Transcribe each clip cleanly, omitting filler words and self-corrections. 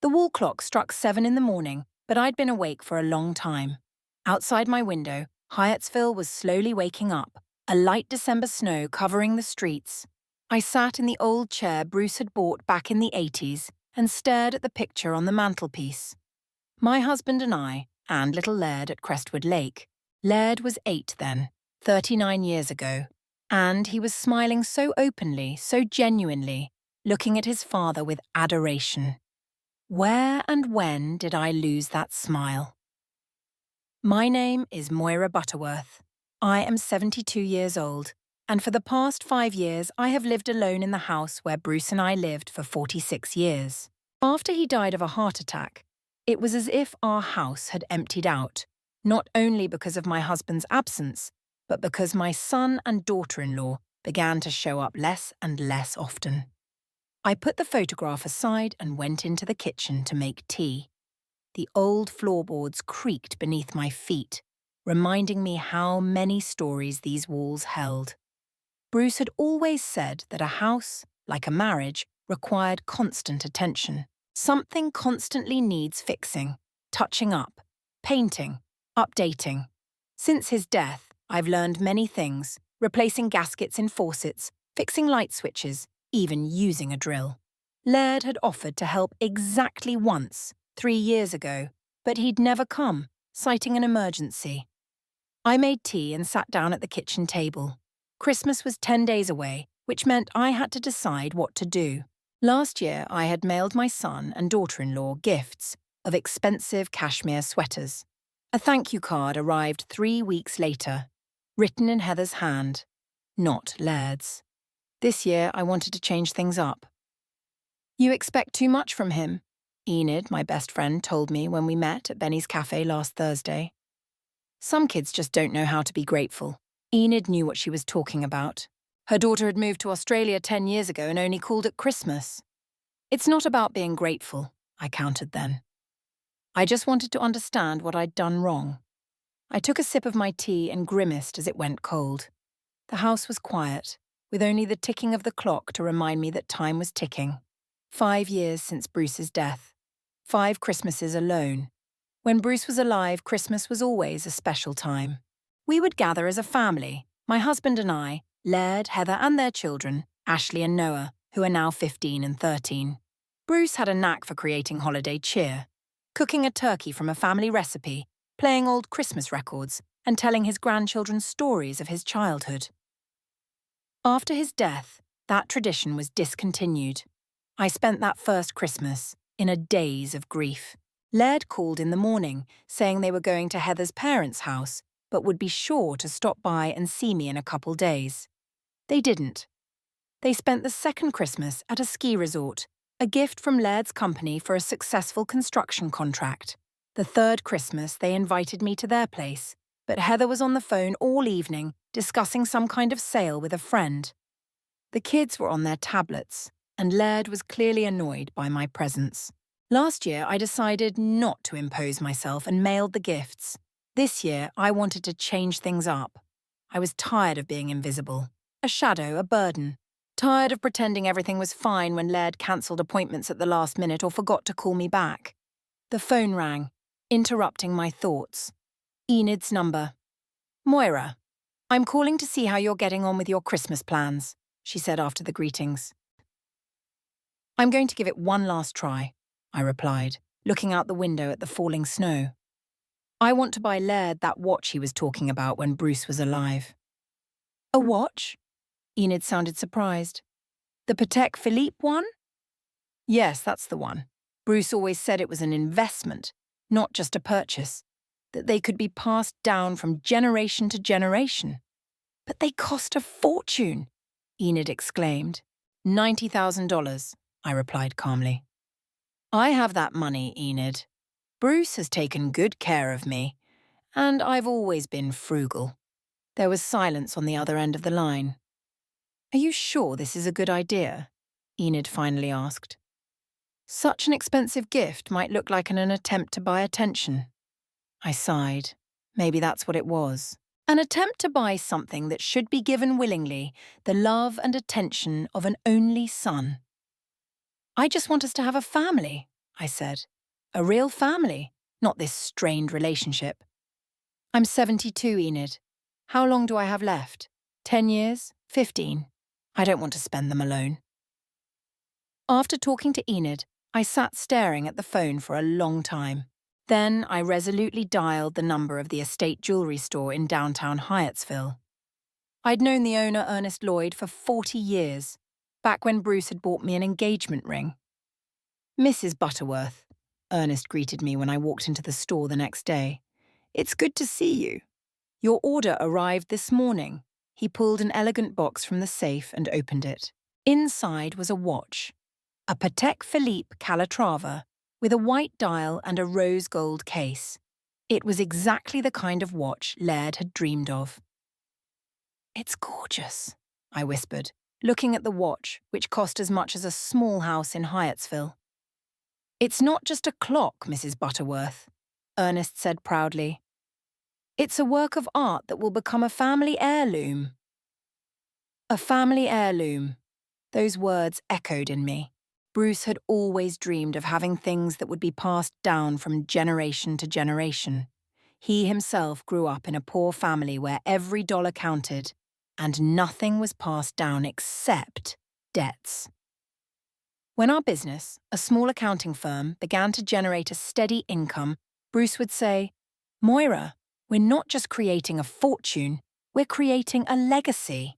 The wall clock struck 7 in the morning, but I'd been awake for a long time. Outside my window, Hyattsville was slowly waking up, a light December snow covering the streets. I sat in the old chair Bruce had bought back in the 80s and stared at the picture on the mantelpiece. My husband and I, and little Laird at Crestwood Lake. Laird was 8 then, 39 years ago, and he was smiling so openly, so genuinely, looking at his father with adoration. Where and when did I lose that smile? My name is Moira Butterworth. I am 72 years old, and for the past 5 years I have lived alone in the house where Bruce and I lived for 46 years. After he died of a heart attack, it was as if our house had emptied out, not only because of my husband's absence, but because my son and daughter-in-law began to show up less and less often. I put the photograph aside and went into the kitchen to make tea. The old floorboards creaked beneath my feet, reminding me how many stories these walls held. Bruce had always said that a house, like a marriage, required constant attention. Something constantly needs fixing, touching up, painting, updating. Since his death, I've learned many things, replacing gaskets in faucets, fixing light switches, even using a drill. Laird had offered to help exactly once, 3 years ago, but he'd never come, citing an emergency. I made tea and sat down at the kitchen table. Christmas was 10 days away, which meant I had to decide what to do. Last year, I had mailed my son and daughter-in-law gifts of expensive cashmere sweaters. A thank you card arrived 3 weeks later, written in Heather's hand, not Laird's. This year, I wanted to change things up. "You expect too much from him," Enid, my best friend, told me when we met at Benny's Cafe last Thursday. Some kids just don't know how to be grateful. Enid knew what she was talking about. Her daughter had moved to Australia 10 years ago and only called it Christmas. "It's not about being grateful," I countered then. I just wanted to understand what I'd done wrong. I took a sip of my tea and grimaced as it went cold. The house was quiet, with only the ticking of the clock to remind me that time was ticking. 5 years since Bruce's death. 5 Christmases alone. When Bruce was alive, Christmas was always a special time. We would gather as a family, my husband and I, Laird, Heather and their children, Ashley and Noah, who are now 15 and 13. Bruce had a knack for creating holiday cheer, cooking a turkey from a family recipe, playing old Christmas records, and telling his grandchildren stories of his childhood. After his death, that tradition was discontinued. I spent that first Christmas in a daze of grief. Laird called in the morning, saying they were going to Heather's parents' house, but would be sure to stop by and see me in a couple days. They didn't. They spent the second Christmas at a ski resort, a gift from Laird's company for a successful construction contract. The third Christmas, they invited me to their place, but Heather was on the phone all evening, discussing some kind of sale with a friend. The kids were on their tablets, and Laird was clearly annoyed by my presence. Last year, I decided not to impose myself and mailed the gifts. This year, I wanted to change things up. I was tired of being invisible. A shadow, a burden. Tired of pretending everything was fine when Laird cancelled appointments at the last minute or forgot to call me back. The phone rang, interrupting my thoughts. Enid's number. "Moira, I'm calling to see how you're getting on with your Christmas plans," she said after the greetings. "I'm going to give it one last try," I replied, looking out the window at the falling snow. "I want to buy Laird that watch he was talking about when Bruce was alive." "A watch?" Enid sounded surprised. "The Patek Philippe one?" "Yes, that's the one. Bruce always said it was an investment, not just a purchase, that they could be passed down from generation to generation." "But they cost a fortune," Enid exclaimed. $90,000, I replied calmly. "I have that money, Enid. Bruce has taken good care of me, and I've always been frugal." There was silence on the other end of the line. "Are you sure this is a good idea?" Enid finally asked. "Such an expensive gift might look like an attempt to buy attention." I sighed. Maybe that's what it was. An attempt to buy something that should be given willingly, the love and attention of an only son. "I just want us to have a family," I said. A real family, not this strained relationship. I'm 72, Enid. How long do I have left? 10 years? 15? I don't want to spend them alone. After talking to Enid, I sat staring at the phone for a long time. Then I resolutely dialed the number of the estate jewelry store in downtown Hyattsville. I'd known the owner, Ernest Lloyd, for 40 years, back when Bruce had bought me an engagement ring. Mrs. Butterworth, Ernest greeted me when I walked into the store the next day. It's good to see you. Your order arrived this morning. He pulled an elegant box from the safe and opened it. Inside was a watch, a Patek Philippe Calatrava, with a white dial and a rose gold case. It was exactly the kind of watch Laird had dreamed of. It's gorgeous, I whispered, looking at the watch, which cost as much as a small house in Hyattsville. It's not just a clock, Mrs. Butterworth, Ernest said proudly. It's a work of art that will become a family heirloom. A family heirloom. Those words echoed in me. Bruce had always dreamed of having things that would be passed down from generation to generation. He himself grew up in a poor family where every dollar counted, and nothing was passed down except debts. When our business, a small accounting firm, began to generate a steady income, Bruce would say, "Moira, we're not just creating a fortune, we're creating a legacy."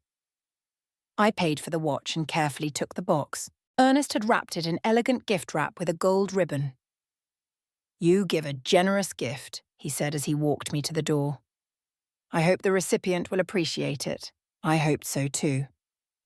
I paid for the watch and carefully took the box. Ernest had wrapped it in elegant gift wrap with a gold ribbon. "You give a generous gift," he said as he walked me to the door. "I hope the recipient will appreciate it." I hoped so too.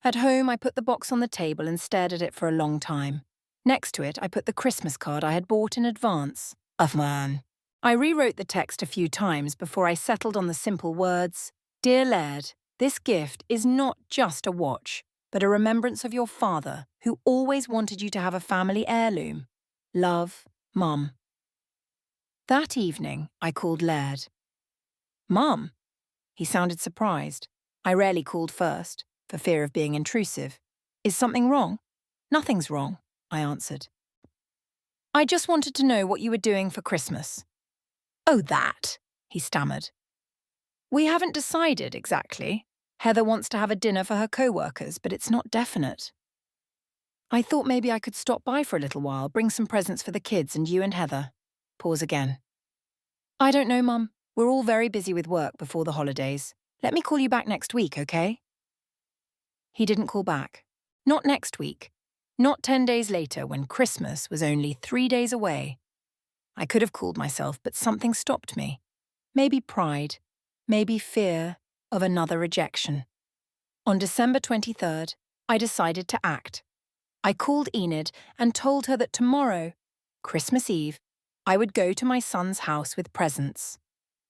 At home, I put the box on the table and stared at it for a long time. Next to it, I put the Christmas card I had bought in advance. Of man. I rewrote the text a few times before I settled on the simple words, "Dear Laird, this gift is not just a watch, but a remembrance of your father, who always wanted you to have a family heirloom. Love, Mum." That evening, I called Laird. "Mum?" He sounded surprised. I rarely called first, for fear of being intrusive. "Is something wrong?" "Nothing's wrong," I answered. "I just wanted to know what you were doing for Christmas." "Oh, that," he stammered. "We haven't decided exactly. Heather wants to have a dinner for her co-workers, but it's not definite." "I thought maybe I could stop by for a little while, bring some presents for the kids and you and Heather." Pause again. "I don't know, Mum. We're all very busy with work before the holidays. Let me call you back next week, okay?" He didn't call back. Not next week. Not 10 days later when Christmas was only 3 days away. I could have called myself, but something stopped me. Maybe pride, maybe fear of another rejection. On December 23rd, I decided to act. I called Enid and told her that tomorrow, Christmas Eve, I would go to my son's house with presents.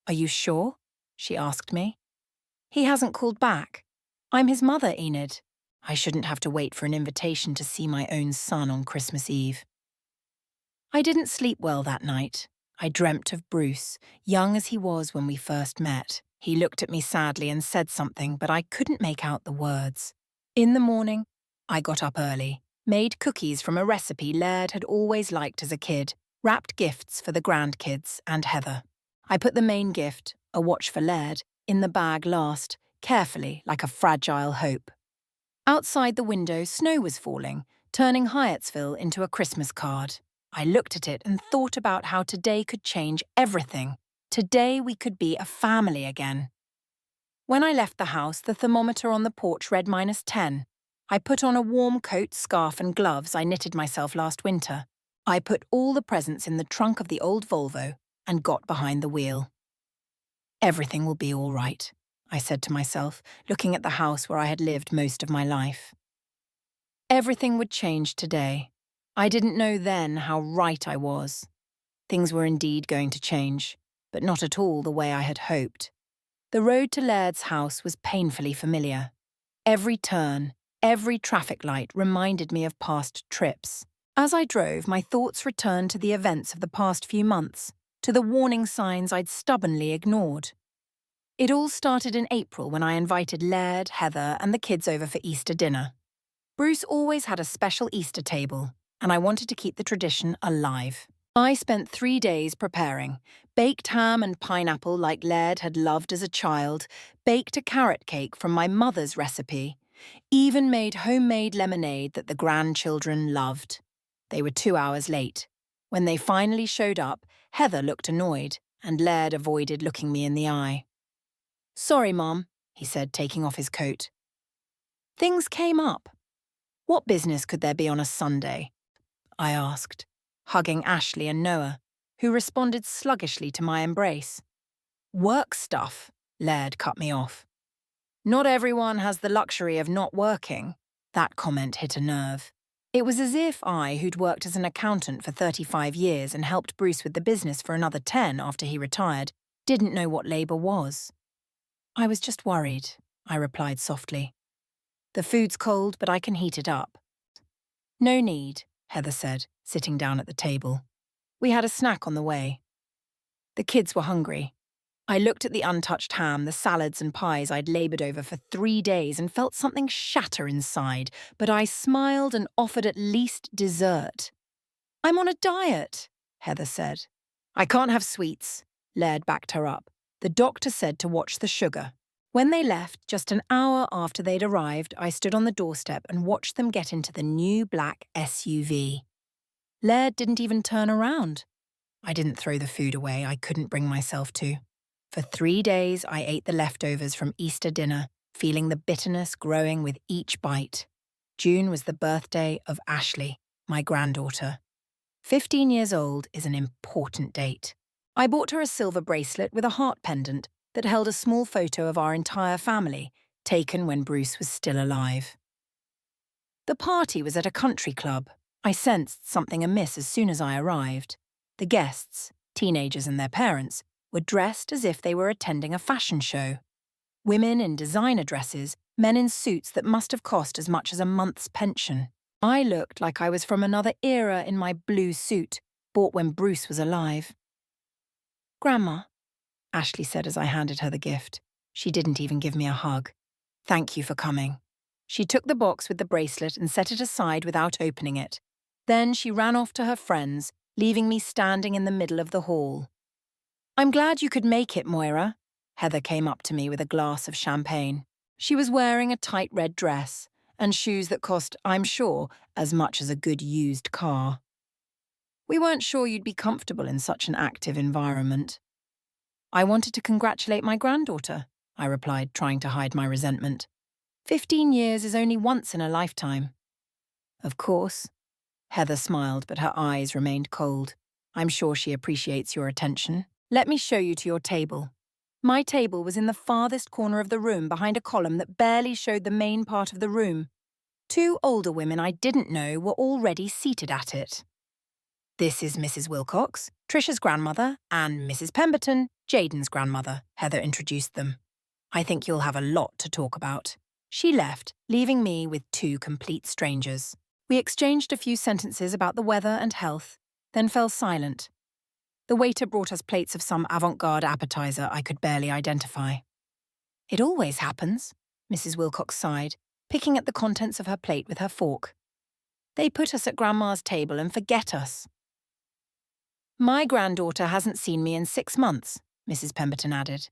"Are you sure?" she asked me. "He hasn't called back. I'm his mother, Enid. I shouldn't have to wait for an invitation to see my own son on Christmas Eve." I didn't sleep well that night. I dreamt of Bruce, young as he was when we first met. He looked at me sadly and said something, but I couldn't make out the words. In the morning, I got up early, made cookies from a recipe Laird had always liked as a kid, wrapped gifts for the grandkids and Heather. I put the main gift, a watch for Laird, in the bag last, carefully, like a fragile hope. Outside the window, snow was falling, turning Hyattsville into a Christmas card. I looked at it and thought about how today could change everything. Today we could be a family again. When I left the house, the thermometer on the porch read -10. I put on a warm coat, scarf and gloves I knitted myself last winter. I put all the presents in the trunk of the old Volvo and got behind the wheel. "Everything will be all right," I said to myself, looking at the house where I had lived most of my life. Everything would change today. I didn't know then how right I was. Things were indeed going to change, but not at all the way I had hoped. The road to Laird's house was painfully familiar. Every turn, every traffic light reminded me of past trips. As I drove, my thoughts returned to the events of the past few months, to the warning signs I'd stubbornly ignored. It all started in April when I invited Laird, Heather, and the kids over for Easter dinner. Bruce always had a special Easter table, and I wanted to keep the tradition alive. I spent 3 days preparing. Baked ham and pineapple like Laird had loved as a child, baked a carrot cake from my mother's recipe, even made homemade lemonade that the grandchildren loved. They were 2 hours late. When they finally showed up, Heather looked annoyed, and Laird avoided looking me in the eye. "Sorry, Mom," he said, taking off his coat. "Things came up. What business could there be on a Sunday?" I asked, hugging Ashley and Noah, who responded sluggishly to my embrace. "Work stuff," Laird cut me off. "Not everyone has the luxury of not working." That comment hit a nerve. It was as if I, who'd worked as an accountant for 35 years and helped Bruce with the business for another 10 after he retired, didn't know what labour was. "I was just worried," I replied softly. "The food's cold, but I can heat it up." "No need," Heather said, sitting down at the table. "We had a snack on the way." The kids were hungry. I looked at the untouched ham, the salads and pies I'd laboured over for 3 days and felt something shatter inside, but I smiled and offered at least dessert. "I'm on a diet," Heather said. "I can't have sweets," Laird backed her up. "The doctor said to watch the sugar." When they left, just an hour after they'd arrived, I stood on the doorstep and watched them get into the new black SUV. Laird didn't even turn around. I didn't throw the food away, I couldn't bring myself to. For 3 days, I ate the leftovers from Easter dinner, feeling the bitterness growing with each bite. June was the birthday of Ashley, my granddaughter. 15 years old is an important date. I bought her a silver bracelet with a heart pendant that held a small photo of our entire family, taken when Bruce was still alive. The party was at a country club. I sensed something amiss as soon as I arrived. The guests, teenagers and their parents, were dressed as if they were attending a fashion show. Women in designer dresses, men in suits that must have cost as much as a month's pension. I looked like I was from another era in my blue suit, bought when Bruce was alive. "Grandma," Ashley said as I handed her the gift. She didn't even give me a hug. "Thank you for coming." She took the box with the bracelet and set it aside without opening it. Then she ran off to her friends, leaving me standing in the middle of the hall. "I'm glad you could make it, Moira." Heather came up to me with a glass of champagne. She was wearing a tight red dress and shoes that cost, I'm sure, as much as a good used car. "We weren't sure you'd be comfortable in such an active environment." "I wanted to congratulate my granddaughter," I replied, trying to hide my resentment. 15 years is only once in a lifetime. "Of course." Heather smiled, but her eyes remained cold. "I'm sure she appreciates your attention. Let me show you to your table." My table was in the farthest corner of the room behind a column that barely showed the main part of the room. 2 older women I didn't know were already seated at it. "This is Mrs. Wilcox, Trisha's grandmother, and Mrs. Pemberton, Jaden's grandmother," Heather introduced them. "I think you'll have a lot to talk about." She left, leaving me with 2 complete strangers. We exchanged a few sentences about the weather and health, then fell silent. The waiter brought us plates of some avant-garde appetizer I could barely identify. "It always happens," Mrs. Wilcox sighed, picking at the contents of her plate with her fork. "They put us at Grandma's table and forget us." "My granddaughter hasn't seen me in 6 months," Mrs. Pemberton added.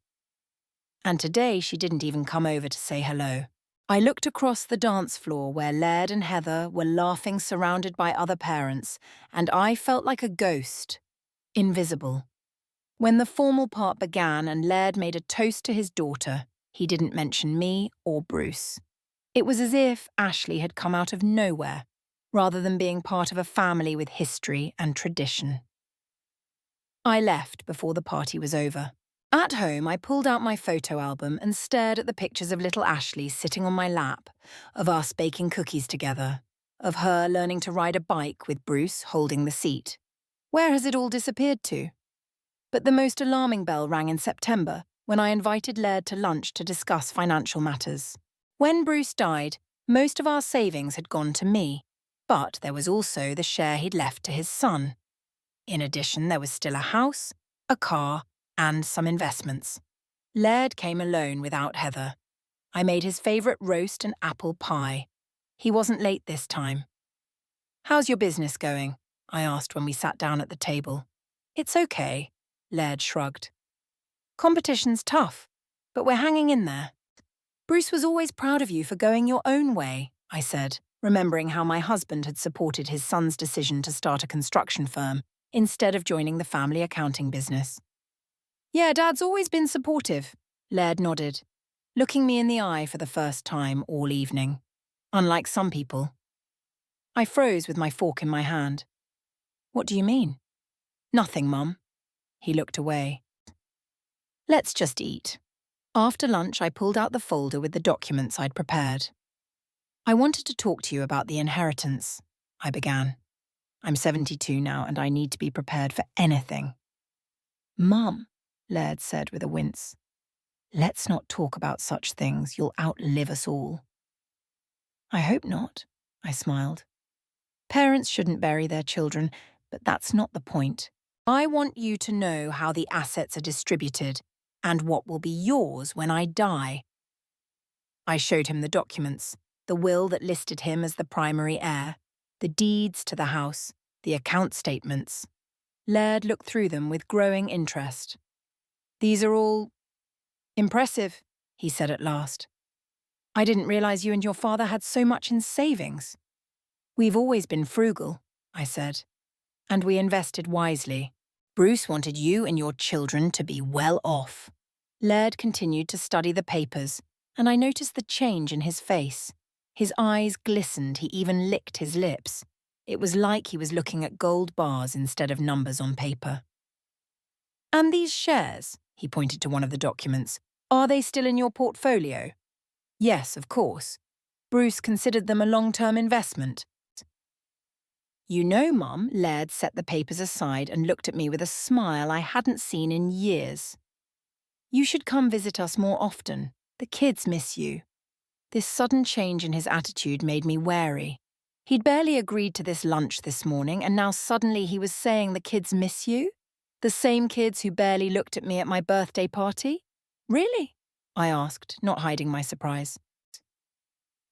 And today she didn't even come over to say hello. I looked across the dance floor where Laird and Heather were laughing surrounded by other parents, and I felt like a ghost, invisible. When the formal part began and Laird made a toast to his daughter, he didn't mention me or Bruce. It was as if Ashley had come out of nowhere, rather than being part of a family with history and tradition. I left before the party was over. At home, I pulled out my photo album and stared at the pictures of little Ashley sitting on my lap, of us baking cookies together, of her learning to ride a bike with Bruce holding the seat. Where has it all disappeared to? But the most alarming bell rang in September, when I invited Laird to lunch to discuss financial matters. When Bruce died, most of our savings had gone to me, but there was also the share he'd left to his son. In addition, there was still a house, a car, and some investments. Laird came alone without Heather. I made his favourite roast and apple pie. He wasn't late this time. How's your business going? I asked when we sat down at the table. It's okay, Laird shrugged. Competition's tough, but we're hanging in there. Bruce was always proud of you for going your own way, I said, remembering how my husband had supported his son's decision to start a construction firm instead of joining the family accounting business. Yeah, Dad's always been supportive, Laird nodded, looking me in the eye for the first time all evening. Unlike some people. I froze with my fork in my hand. What do you mean? Nothing, Mum. He looked away. Let's just eat. After lunch, I pulled out the folder with the documents I'd prepared. I wanted to talk to you about the inheritance, I began. I'm 72 now and I need to be prepared for anything. Mum, Laird said with a wince. Let's not talk about such things. You'll outlive us all. I hope not, I smiled. Parents shouldn't bury their children, but that's not the point. I want you to know how the assets are distributed and what will be yours when I die. I showed him the documents, the will that listed him as the primary heir, the deeds to the house, the account statements. Laird looked through them with growing interest. These are all impressive, he said at last. I didn't realize you and your father had so much in savings. We've always been frugal, I said, and we invested wisely. Bruce wanted you and your children to be well off. Laird continued to study the papers, and I noticed the change in his face. His eyes glistened, he even licked his lips. It was like he was looking at gold bars instead of numbers on paper. And these shares, he pointed to one of the documents, are they still in your portfolio? Yes, of course. Bruce considered them a long-term investment. You know, Mum, Laird set the papers aside and looked at me with a smile I hadn't seen in years. You should come visit us more often. The kids miss you. This sudden change in his attitude made me wary. He'd barely agreed to this lunch this morning, and now suddenly he was saying the kids miss you? The same kids who barely looked at me at my birthday party? Really? I asked, not hiding my surprise.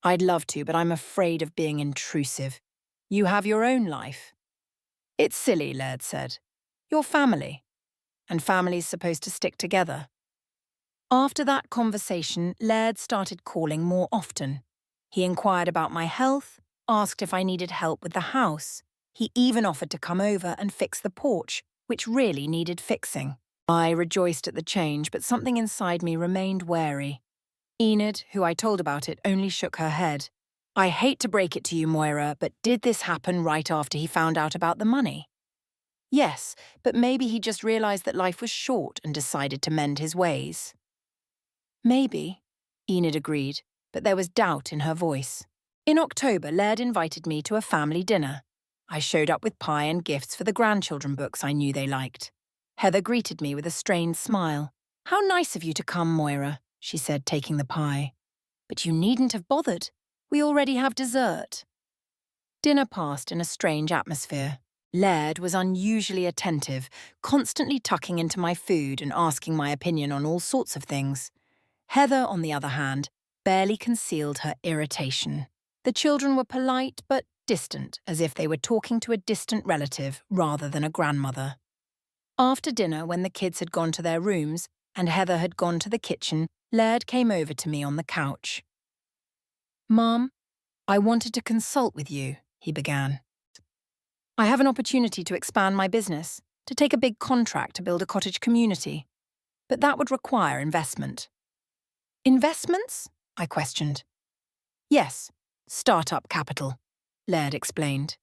I'd love to, but I'm afraid of being intrusive. You have your own life. It's silly, Laird said. You're family. And family's supposed to stick together. After that conversation, Laird started calling more often. He inquired about my health, asked if I needed help with the house. He even offered to come over and fix the porch, which really needed fixing. I rejoiced at the change, but something inside me remained wary. Enid, who I told about it, only shook her head. I hate to break it to you, Moira, but did this happen right after he found out about the money? Yes, but maybe he just realized that life was short and decided to mend his ways. Maybe, Enid agreed, but there was doubt in her voice. In October, Laird invited me to a family dinner. I showed up with pie and gifts for the grandchildren books I knew they liked. Heather greeted me with a strained smile. How nice of you to come, Moira, she said, taking the pie. But you needn't have bothered. We already have dessert. Dinner passed in a strange atmosphere. Laird was unusually attentive, constantly tucking into my food and asking my opinion on all sorts of things. Heather, on the other hand, barely concealed her irritation. The children were polite but distant, as if they were talking to a distant relative rather than a grandmother. After dinner, when the kids had gone to their rooms and Heather had gone to the kitchen, Laird came over to me on the couch. Mom, I wanted to consult with you, he began. I have an opportunity to expand my business, to take a big contract to build a cottage community. But that would require investment. Investments? I questioned. Yes, start-up capital, Laird explained.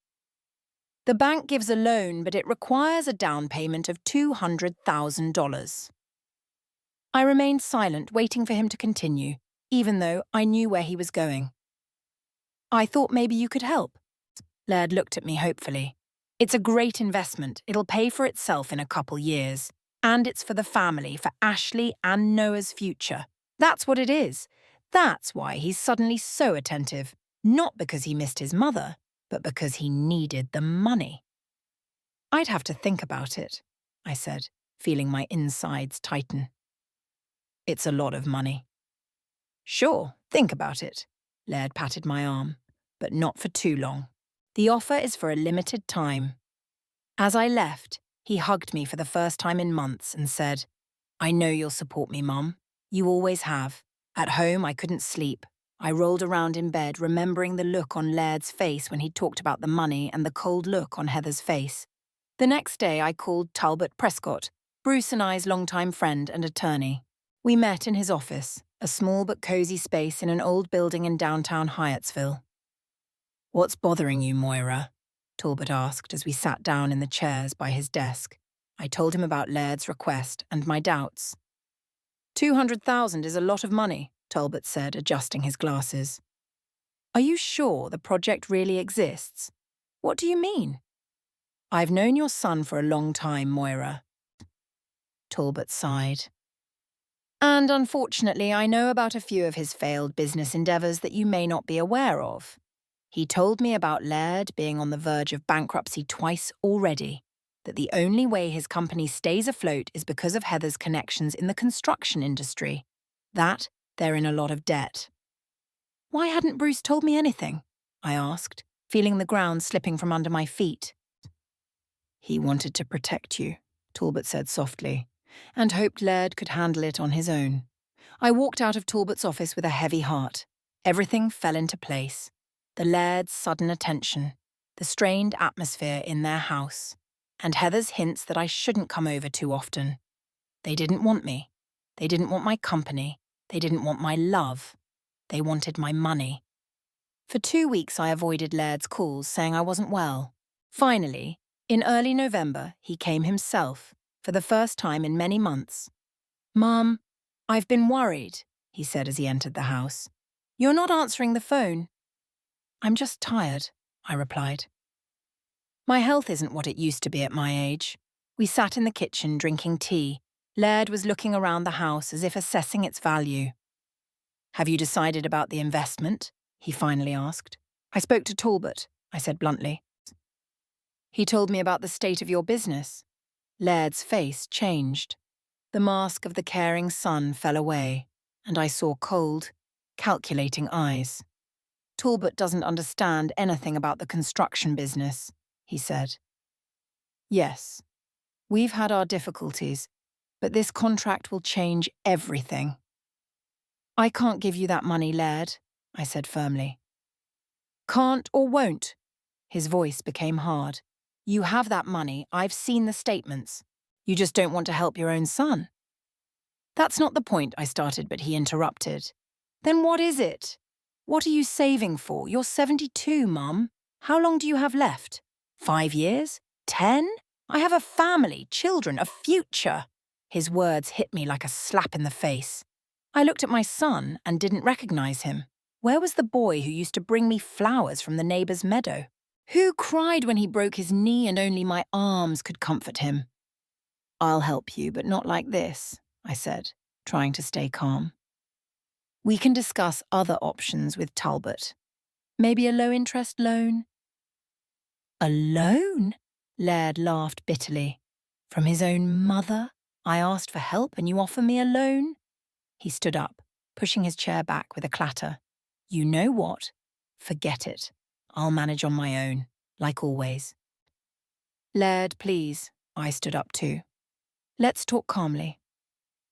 The bank gives a loan, but it requires a down payment of $200,000. I remained silent, waiting for him to continue, even though I knew where he was going. I thought maybe you could help. Laird looked at me hopefully. It's a great investment. It'll pay for itself in a couple years. And it's for the family, for Ashley and Noah's future. That's what it is. That's why he's suddenly so attentive. Not because he missed his mother, but because he needed the money. I'd have to think about it, I said, feeling my insides tighten. It's a lot of money. Sure, think about it. Laird patted my arm, but not for too long. The offer is for a limited time. As I left, he hugged me for the first time in months and said, "I know you'll support me, Mum. You always have. At home, I couldn't sleep. I rolled around in bed, remembering the look on Laird's face when he talked about the money and the cold look on Heather's face. The next day, I called Talbot Prescott, Bruce and I's longtime friend and attorney. We met in his office, a small but cozy space in an old building in downtown Hyattsville. "What's bothering you, Moira?" Talbot asked as we sat down in the chairs by his desk. I told him about Laird's request and my doubts. "200,000 is a lot of money," Talbot said, adjusting his glasses. "Are you sure the project really exists? What do you mean?" "I've known your son for a long time, Moira." Talbot sighed. "And unfortunately, I know about a few of his failed business endeavours that you may not be aware of. He told me about Laird being on the verge of bankruptcy twice already, that the only way his company stays afloat is because of Heather's connections in the construction industry, that they're in a lot of debt." "Why hadn't Bruce told me anything?" I asked, feeling the ground slipping from under my feet. "He wanted to protect you," Talbot said softly, "and hoped Laird could handle it on his own." I walked out of Talbot's office with a heavy heart. Everything fell into place. The Laird's sudden attention, the strained atmosphere in their house, and Heather's hints that I shouldn't come over too often. They didn't want me. They didn't want my company. They didn't want my love. They wanted my money. For 2 weeks I avoided Laird's calls, saying I wasn't well. Finally, in early November, he came himself, for the first time in many months. "Mum, I've been worried," he said as he entered the house. "You're not answering the phone." "I'm just tired," I replied. My health isn't what it used to be at my age. We sat in the kitchen drinking tea. Laird was looking around the house as if assessing its value. "Have you decided about the investment?" he finally asked. "I spoke to Talbot," I said bluntly. "He told me about the state of your business." Laird's face changed. The mask of the caring son fell away, and I saw cold, calculating eyes. "Talbot doesn't understand anything about the construction business," he said. "Yes, we've had our difficulties, but this contract will change everything." "I can't give you that money, Laird," I said firmly. "Can't or won't?" His voice became hard. "You have that money, I've seen the statements. You just don't want to help your own son." "That's not the point," I started, but he interrupted. "Then what is it? What are you saving for? You're 72, Mum. How long do you have left? 5 years? 10? I have a family, children, a future." His words hit me like a slap in the face. I looked at my son and didn't recognize him. Where was the boy who used to bring me flowers from the neighbor's meadow? Who cried when he broke his knee and only my arms could comfort him? "I'll help you, but not like this," I said, trying to stay calm. "We can discuss other options with Talbot. Maybe a low-interest loan?" "A loan?" Laird laughed bitterly. "From his own mother? I asked for help and you offer me a loan?" He stood up, pushing his chair back with a clatter. "You know what? Forget it. I'll manage on my own, like always." "Laird, please." I stood up too. "Let's talk calmly."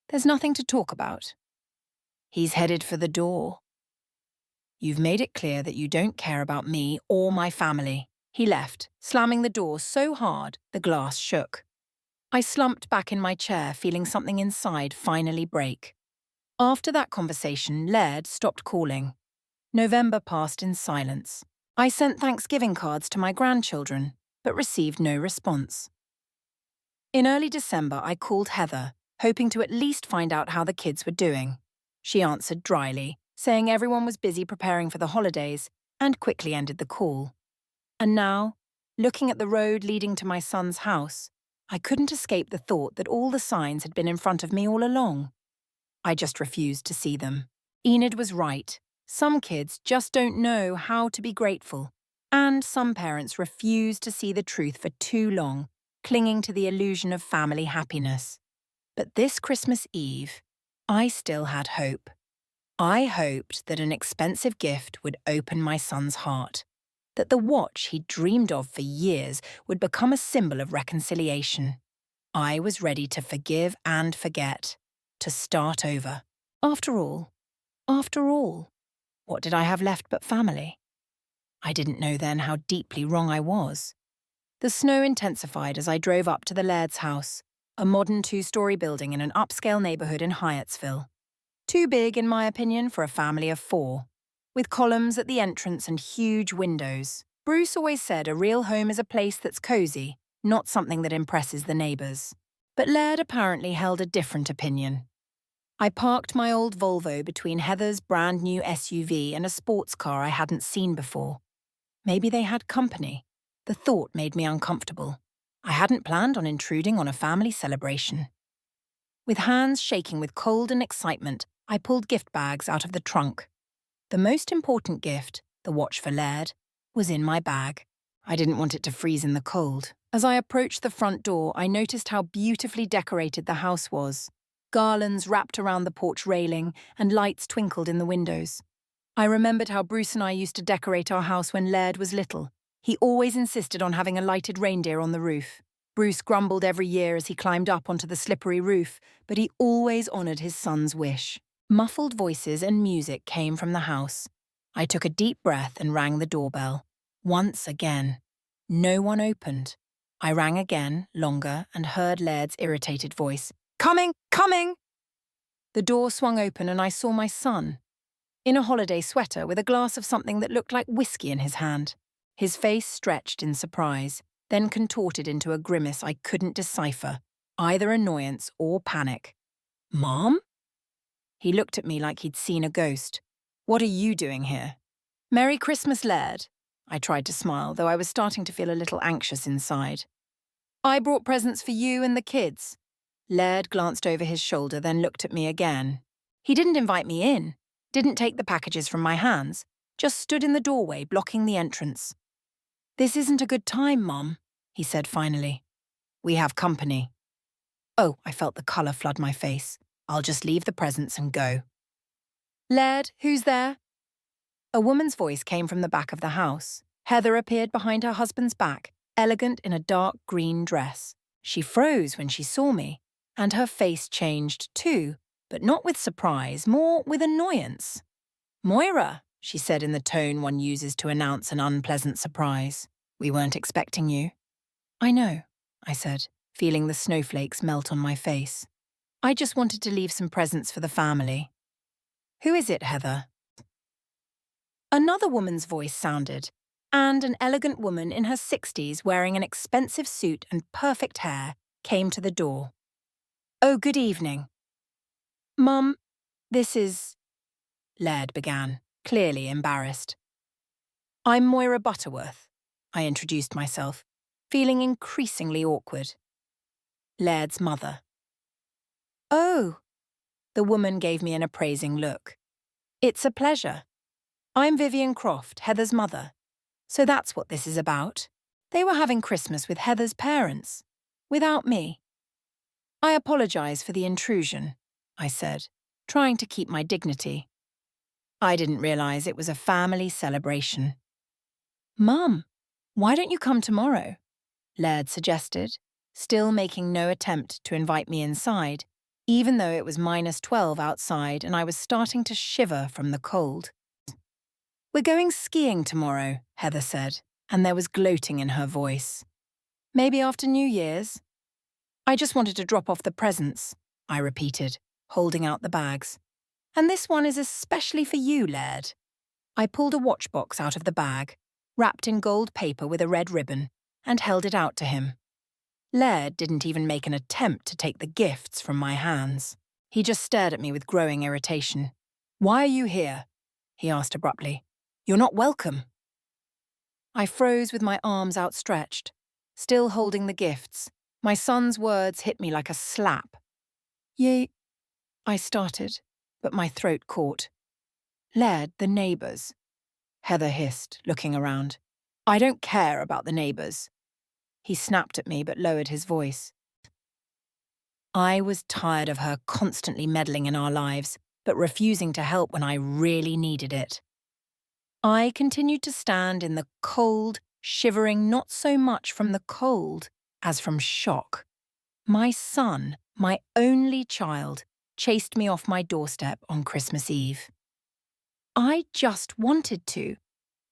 "There's nothing to talk about." He's headed for the door. "You've made it clear that you don't care about me or my family." He left, slamming the door so hard the glass shook. I slumped back in my chair, feeling something inside finally break. After that conversation, Laird stopped calling. November passed in silence. I sent Thanksgiving cards to my grandchildren, but received no response. In early December, I called Heather, hoping to at least find out how the kids were doing. She answered dryly, saying everyone was busy preparing for the holidays, and quickly ended the call. And now, looking at the road leading to my son's house, I couldn't escape the thought that all the signs had been in front of me all along. I just refused to see them. Enid was right. Some kids just don't know how to be grateful, and some parents refuse to see the truth for too long, clinging to the illusion of family happiness. But this Christmas Eve, I still had hope. I hoped that an expensive gift would open my son's heart. that the watch he'd dreamed of for years would become a symbol of reconciliation. I was ready to forgive and forget, to start over. After all, what did I have left but family? I didn't know then how deeply wrong I was. The snow intensified as I drove up to the Laird's house, a modern 2-story building in an upscale neighbourhood in Hyattsville. Too big, in my opinion, for a family of 4, with columns at the entrance and huge windows. Bruce always said a real home is a place that's cosy, not something that impresses the neighbours. But Laird apparently held a different opinion. I parked my old Volvo between Heather's brand new SUV and a sports car I hadn't seen before. Maybe they had company. The thought made me uncomfortable. I hadn't planned on intruding on a family celebration. With hands shaking with cold and excitement, I pulled gift bags out of the trunk. The most important gift, the watch for Laird, was in my bag. I didn't want it to freeze in the cold. As I approached the front door, I noticed how beautifully decorated the house was. Garlands wrapped around the porch railing and lights twinkled in the windows. I remembered how Bruce and I used to decorate our house when Laird was little. He always insisted on having a lighted reindeer on the roof. Bruce grumbled every year as he climbed up onto the slippery roof, but he always honoured his son's wish. Muffled voices and music came from the house. I took a deep breath and rang the doorbell. Once again. No one opened. I rang again, longer, and heard Laird's irritated voice. "Coming! Coming!" The door swung open and I saw my son, in a holiday sweater with a glass of something that looked like whiskey in his hand. His face stretched in surprise, then contorted into a grimace I couldn't decipher, either annoyance or panic. "Mom?" He looked at me like he'd seen a ghost. "What are you doing here?" "Merry Christmas, Laird." I tried to smile, though I was starting to feel a little anxious inside. "I brought presents for you and the kids." Laird glanced over his shoulder, then looked at me again. He didn't invite me in, didn't take the packages from my hands, just stood in the doorway, blocking the entrance. "This isn't a good time, Mom," he said finally. "We have company." Oh, I felt the colour flood my face. "I'll just leave the presents and go." "Laird, who's there?" A woman's voice came from the back of the house. Heather appeared behind her husband's back, elegant in a dark green dress. She froze when she saw me, and her face changed too, but not with surprise, more with annoyance. "Moira," she said in the tone one uses to announce an unpleasant surprise. "We weren't expecting you." "I know," I said, feeling the snowflakes melt on my face. "I just wanted to leave some presents for the family." "Who is it, Heather?" Another woman's voice sounded, and an elegant woman in her 60s wearing an expensive suit and perfect hair came to the door. "Oh, good evening." "Mum, this is—" Laird began, clearly embarrassed. "I'm Moira Butterworth," I introduced myself, feeling increasingly awkward. "Laird's mother." "Oh," the woman gave me an appraising look. "It's a pleasure. I'm Vivian Croft, Heather's mother. So that's what this is about. They were having Christmas with Heather's parents, without me." "I apologise for the intrusion," I said, trying to keep my dignity. I didn't realise it was a family celebration. "Mum, why don't you come tomorrow?" Laird suggested, still making no attempt to invite me inside, even though it was -12 outside and I was starting to shiver from the cold. "We're going skiing tomorrow," Heather said, and there was gloating in her voice. "Maybe after New Year's?" "I just wanted to drop off the presents," I repeated, holding out the bags. "And this one is especially for you, Laird." I pulled a watch box out of the bag, wrapped in gold paper with a red ribbon, and held it out to him. Laird didn't even make an attempt to take the gifts from my hands. He just stared at me with growing irritation. "Why are you here?" he asked abruptly. "You're not welcome." I froze with my arms outstretched, still holding the gifts. My son's words hit me like a slap. I started, but my throat caught. "Laird, the neighbours," Heather hissed, looking around. "I don't care about the neighbours." He snapped at me but lowered his voice. I was tired of her constantly meddling in our lives, but refusing to help when I really needed it. I continued to stand in the cold, shivering not so much from the cold as from shock. My son, my only child, chased me off my doorstep on Christmas Eve. I just wanted to.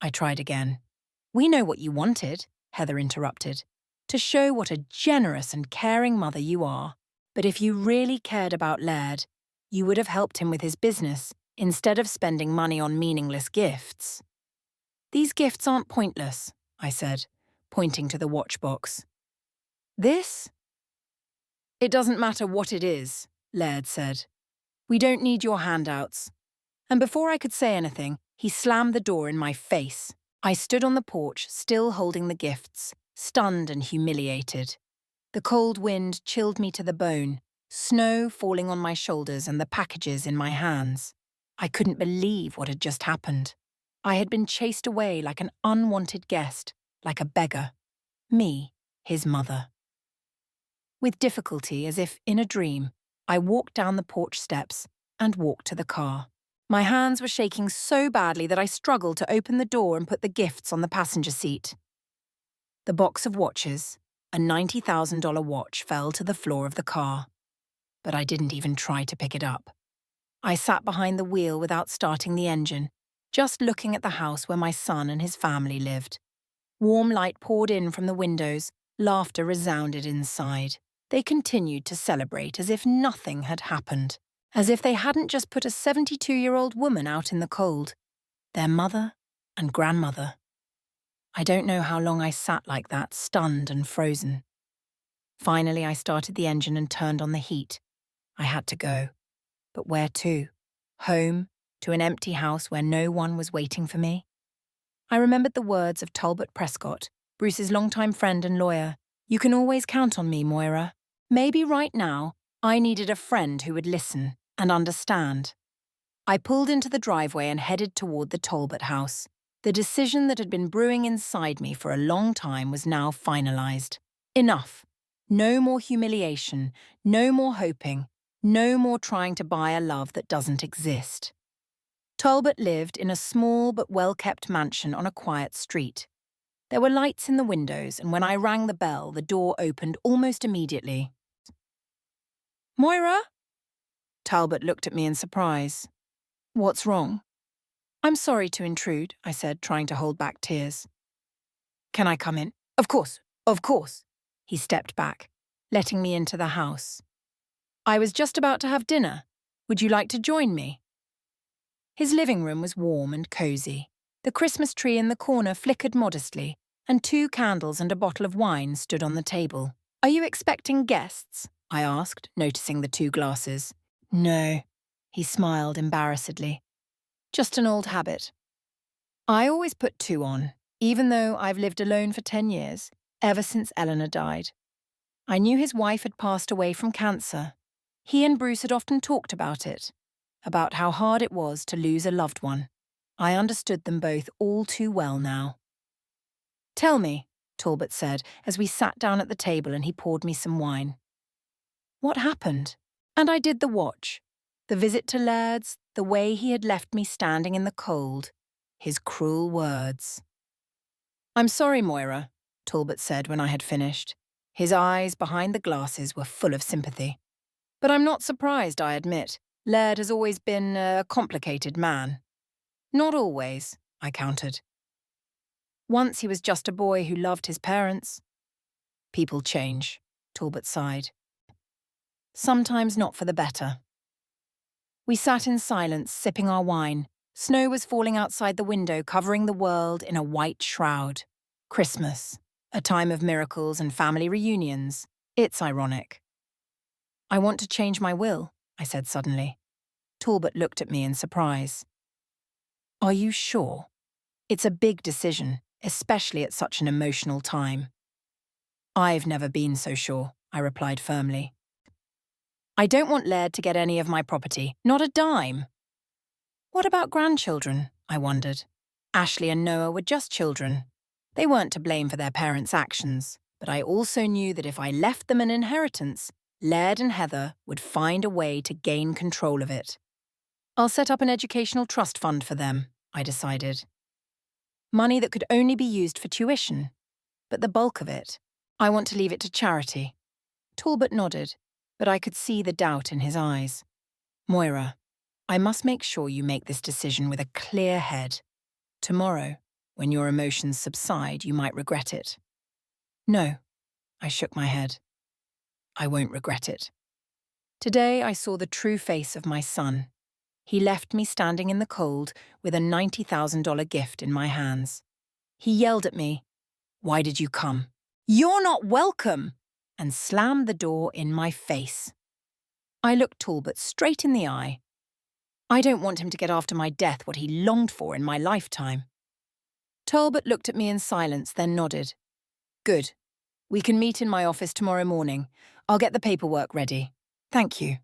I tried again. We know what you wanted, Heather interrupted, to show what a generous and caring mother you are. But if you really cared about Laird, you would have helped him with his business instead of spending money on meaningless gifts. These gifts aren't pointless, I said, pointing to the watchbox. This? It doesn't matter what it is, Laird said. We don't need your handouts. And before I could say anything, he slammed the door in my face. I stood on the porch, still holding the gifts, stunned and humiliated. The cold wind chilled me to the bone, snow falling on my shoulders and the packages in my hands. I couldn't believe what had just happened. I had been chased away like an unwanted guest, like a beggar. Me, his mother. With difficulty, as if in a dream, I walked down the porch steps and walked to the car. My hands were shaking so badly that I struggled to open the door and put the gifts on the passenger seat. The box of watches, a $90,000 watch, fell to the floor of the car. But I didn't even try to pick it up. I sat behind the wheel without starting the engine, just looking at the house where my son and his family lived. Warm light poured in from the windows, laughter resounded inside. They continued to celebrate as if nothing had happened, as if they hadn't just put a 72-year-old woman out in the cold, their mother and grandmother. I don't know how long I sat like that, stunned and frozen. Finally, I started the engine and turned on the heat. I had to go. But where to? Home, to an empty house where no one was waiting for me? I remembered the words of Talbot Prescott, Bruce's longtime friend and lawyer. You can always count on me, Moira. Maybe right now, I needed a friend who would listen and understand. I pulled into the driveway and headed toward the Talbot house. The decision that had been brewing inside me for a long time was now finalized. Enough. No more humiliation, no more hoping, no more trying to buy a love that doesn't exist. Talbot lived in a small but well-kept mansion on a quiet street. There were lights in the windows, and when I rang the bell, the door opened almost immediately. Moira? Talbot looked at me in surprise. What's wrong? I'm sorry to intrude, I said, trying to hold back tears. Can I come in? Of course, of course. He stepped back, letting me into the house. I was just about to have dinner. Would you like to join me? His living room was warm and cozy. The Christmas tree in the corner flickered modestly, and 2 candles and a bottle of wine stood on the table. Are you expecting guests? I asked, noticing the 2 glasses. No, he smiled embarrassedly. Just an old habit. I always put 2 on, even though I've lived alone for 10 years, ever since Eleanor died. I knew his wife had passed away from cancer. He and Bruce had often talked about it, about how hard it was to lose a loved one. I understood them both all too well now. Tell me, Talbot said, as we sat down at the table and he poured me some wine. What happened? And I did the watch. The visit to Laird's, the way he had left me standing in the cold, his cruel words. I'm sorry, Moira, Talbot said when I had finished. His eyes behind the glasses were full of sympathy. But I'm not surprised, I admit. Laird has always been a complicated man. Not always, I countered. Once he was just a boy who loved his parents. People change, Talbot sighed. Sometimes not for the better. We sat in silence, sipping our wine. Snow was falling outside the window, covering the world in a white shroud. Christmas, a time of miracles and family reunions. It's ironic. I want to change my will, I said suddenly. Talbot looked at me in surprise. Are you sure? It's a big decision, especially at such an emotional time. I've never been so sure, I replied firmly. I don't want Laird to get any of my property, not a dime. What about grandchildren? I wondered. Ashley and Noah were just children. They weren't to blame for their parents' actions, but I also knew that if I left them an inheritance, Laird and Heather would find a way to gain control of it. I'll set up an educational trust fund for them, I decided. Money that could only be used for tuition. But the bulk of it, I want to leave it to charity. Talbot nodded, but I could see the doubt in his eyes. Moira, I must make sure you make this decision with a clear head. Tomorrow, when your emotions subside, you might regret it. No, I shook my head. I won't regret it. Today I saw the true face of my son. He left me standing in the cold with a $90,000 gift in my hands. He yelled at me, "Why did you come? You're not welcome!" and slammed the door in my face. I looked Talbot straight in the eye. I don't want him to get after my death what he longed for in my lifetime. Talbot looked at me in silence, then nodded. Good. We can meet in my office tomorrow morning. I'll get the paperwork ready. Thank you.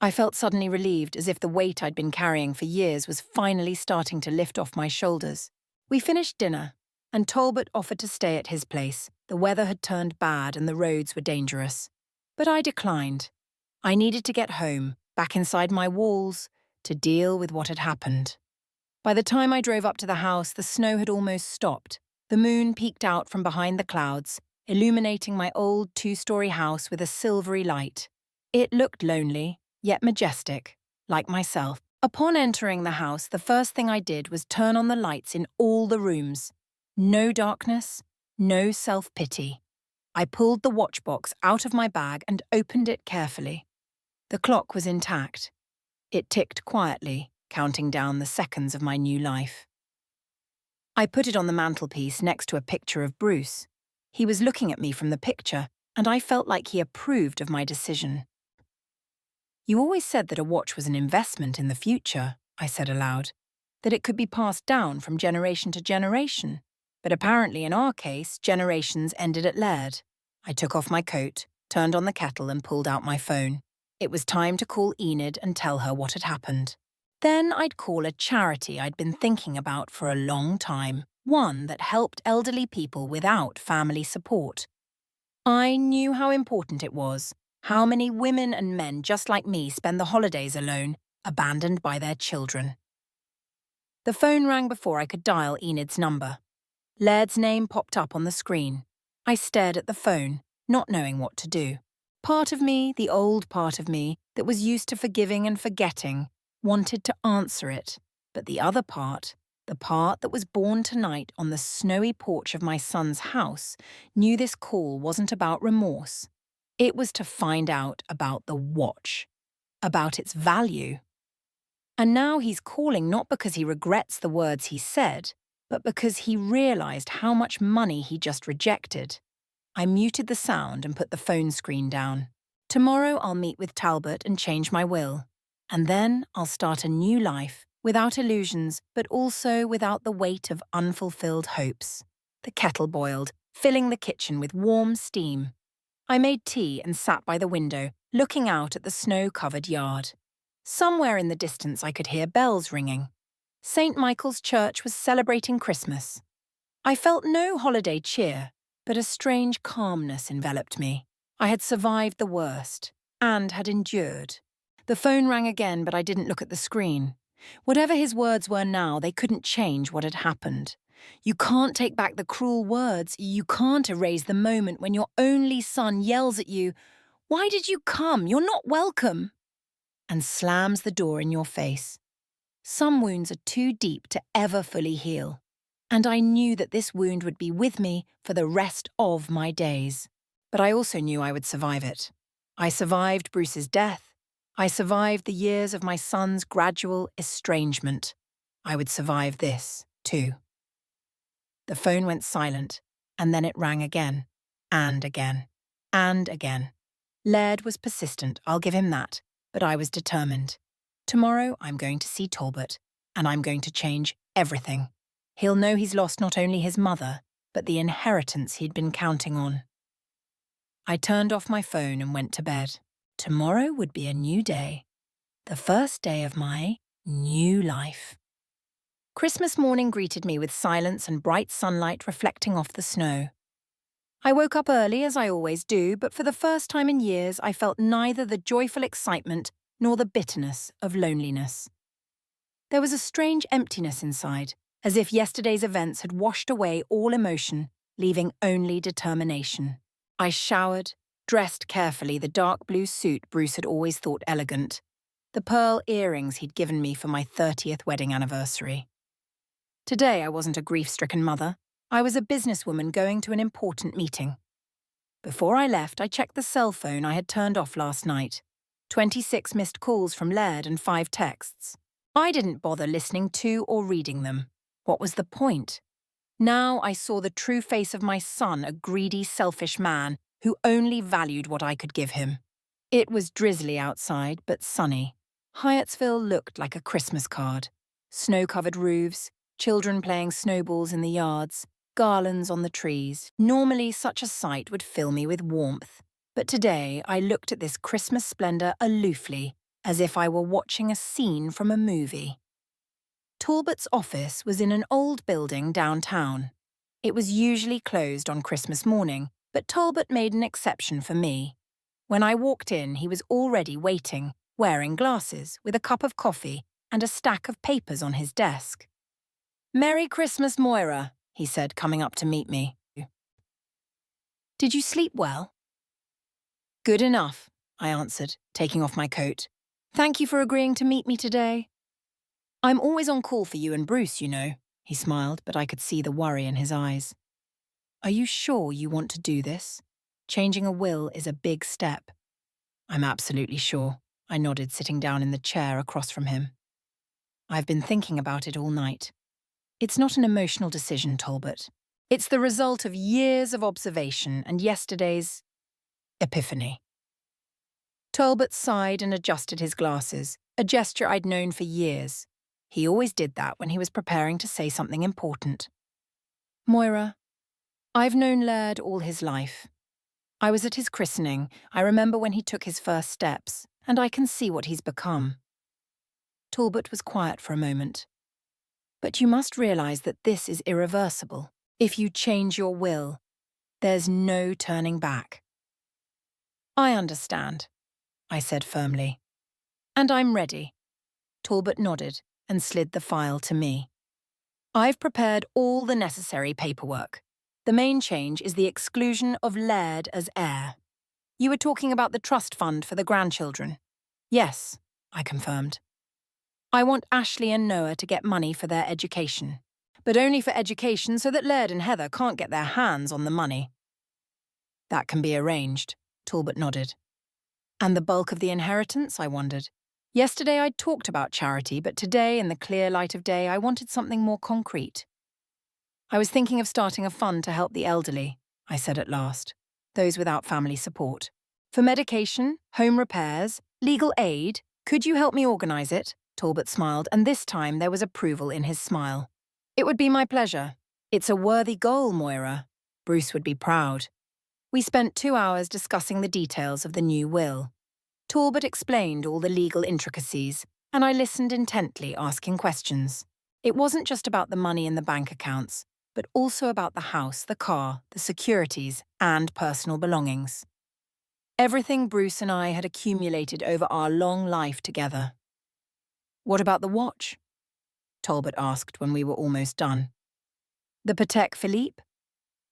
I felt suddenly relieved, as if the weight I'd been carrying for years was finally starting to lift off my shoulders. We finished dinner, and Talbot offered to stay at his place. The weather had turned bad and the roads were dangerous. But I declined. I needed to get home, back inside my walls, to deal with what had happened. By the time I drove up to the house, the snow had almost stopped. The moon peeked out from behind the clouds, illuminating my old two-story house with a silvery light. It looked lonely, yet majestic, like myself. Upon entering the house, the first thing I did was turn on the lights in all the rooms. No darkness, no self-pity. I pulled the watch box out of my bag and opened it carefully. The clock was intact. It ticked quietly, counting down the seconds of my new life. I put it on the mantelpiece next to a picture of Bruce. He was looking at me from the picture, and I felt like he approved of my decision. You always said that a watch was an investment in the future, I said aloud, that it could be passed down from generation to generation. But apparently in our case, generations ended at Laird. I took off my coat, turned on the kettle and pulled out my phone. It was time to call Enid and tell her what had happened. Then I'd call a charity I'd been thinking about for a long time, one that helped elderly people without family support. I knew how important it was. How many women and men just like me spend the holidays alone, abandoned by their children. The phone rang before I could dial Enid's number. Laird's name popped up on the screen. I stared at the phone, not knowing what to do. Part of me, the old part of me, that was used to forgiving and forgetting, wanted to answer it. But the other part, the part that was born tonight on the snowy porch of my son's house, knew this call wasn't about remorse. It was to find out about the watch, about its value. And now he's calling not because he regrets the words he said, but because he realized how much money he just rejected. I muted the sound and put the phone screen down. Tomorrow I'll meet with Talbot and change my will. And then I'll start a new life, without illusions, but also without the weight of unfulfilled hopes. The kettle boiled, filling the kitchen with warm steam. I made tea and sat by the window, looking out at the snow-covered yard. Somewhere in the distance I could hear bells ringing. St. Michael's Church was celebrating Christmas. I felt no holiday cheer, but a strange calmness enveloped me. I had survived the worst, and had endured. The phone rang again, but I didn't look at the screen. Whatever his words were now, they couldn't change what had happened. You can't take back the cruel words. You can't erase the moment when your only son yells at you, "Why did you come? You're not welcome," and slams the door in your face. Some wounds are too deep to ever fully heal. And I knew that this wound would be with me for the rest of my days. But I also knew I would survive it. I survived Bruce's death. I survived the years of my son's gradual estrangement. I would survive this, too. The phone went silent, and then it rang again, and again, and again. Laird was persistent, I'll give him that, but I was determined. Tomorrow I'm going to see Talbot, and I'm going to change everything. He'll know he's lost not only his mother, but the inheritance he'd been counting on. I turned off my phone and went to bed. Tomorrow would be a new day. The first day of my new life. Christmas morning greeted me with silence and bright sunlight reflecting off the snow. I woke up early, as I always do, but for the first time in years I felt neither the joyful excitement nor the bitterness of loneliness. There was a strange emptiness inside, as if yesterday's events had washed away all emotion, leaving only determination. I showered, dressed carefully the dark blue suit Bruce had always thought elegant, the pearl earrings he'd given me for my 30th wedding anniversary. Today I wasn't a grief-stricken mother. I was a businesswoman going to an important meeting. Before I left, I checked the cell phone I had turned off last night. 26 missed calls from Laird and 5 texts. I didn't bother listening to or reading them. What was the point? Now I saw the true face of my son, a greedy, selfish man who only valued what I could give him. It was drizzly outside, but sunny. Hyattsville looked like a Christmas card. Snow-covered roofs, children playing snowballs in the yards, garlands on the trees. Normally, such a sight would fill me with warmth. But today, I looked at this Christmas splendor aloofly, as if I were watching a scene from a movie. Talbot's office was in an old building downtown. It was usually closed on Christmas morning, but Talbot made an exception for me. When I walked in, he was already waiting, wearing glasses, with a cup of coffee and a stack of papers on his desk. "Merry Christmas, Moira," he said, coming up to meet me. "Did you sleep well?" "Good enough," I answered, taking off my coat. "Thank you for agreeing to meet me today." "I'm always on call for you and Bruce, you know," he smiled, but I could see the worry in his eyes. "Are you sure you want to do this? Changing a will is a big step." "I'm absolutely sure," I nodded, sitting down in the chair across from him. "I've been thinking about it all night. It's not an emotional decision, Talbot. It's the result of years of observation and yesterday's epiphany." Talbot sighed and adjusted his glasses, a gesture I'd known for years. He always did that when he was preparing to say something important. "Moira, I've known Laird all his life. I was at his christening. I remember when he took his first steps, and I can see what he's become." Talbot was quiet for a moment. "But you must realize that this is irreversible. If you change your will, there's no turning back." "I understand," I said firmly. "And I'm ready." Talbot nodded and slid the file to me. "I've prepared all the necessary paperwork. The main change is the exclusion of Laird as heir. You were talking about the trust fund for the grandchildren." "Yes," I confirmed. "I want Ashley and Noah to get money for their education, but only for education so that Laird and Heather can't get their hands on the money." "That can be arranged," Talbot nodded. "And the bulk of the inheritance?" I wondered. Yesterday I'd talked about charity, but today, in the clear light of day, I wanted something more concrete. "I was thinking of starting a fund to help the elderly," I said at last, "those without family support. For medication, home repairs, legal aid. Could you help me organise it?" Talbot smiled, and this time there was approval in his smile. "It would be my pleasure. It's a worthy goal, Moira. Bruce would be proud." We spent 2 hours discussing the details of the new will. Talbot explained all the legal intricacies, and I listened intently, asking questions. It wasn't just about the money in the bank accounts, but also about the house, the car, the securities, and personal belongings. Everything Bruce and I had accumulated over our long life together. "What about the watch?" Talbot asked when we were almost done. "The Patek Philippe?"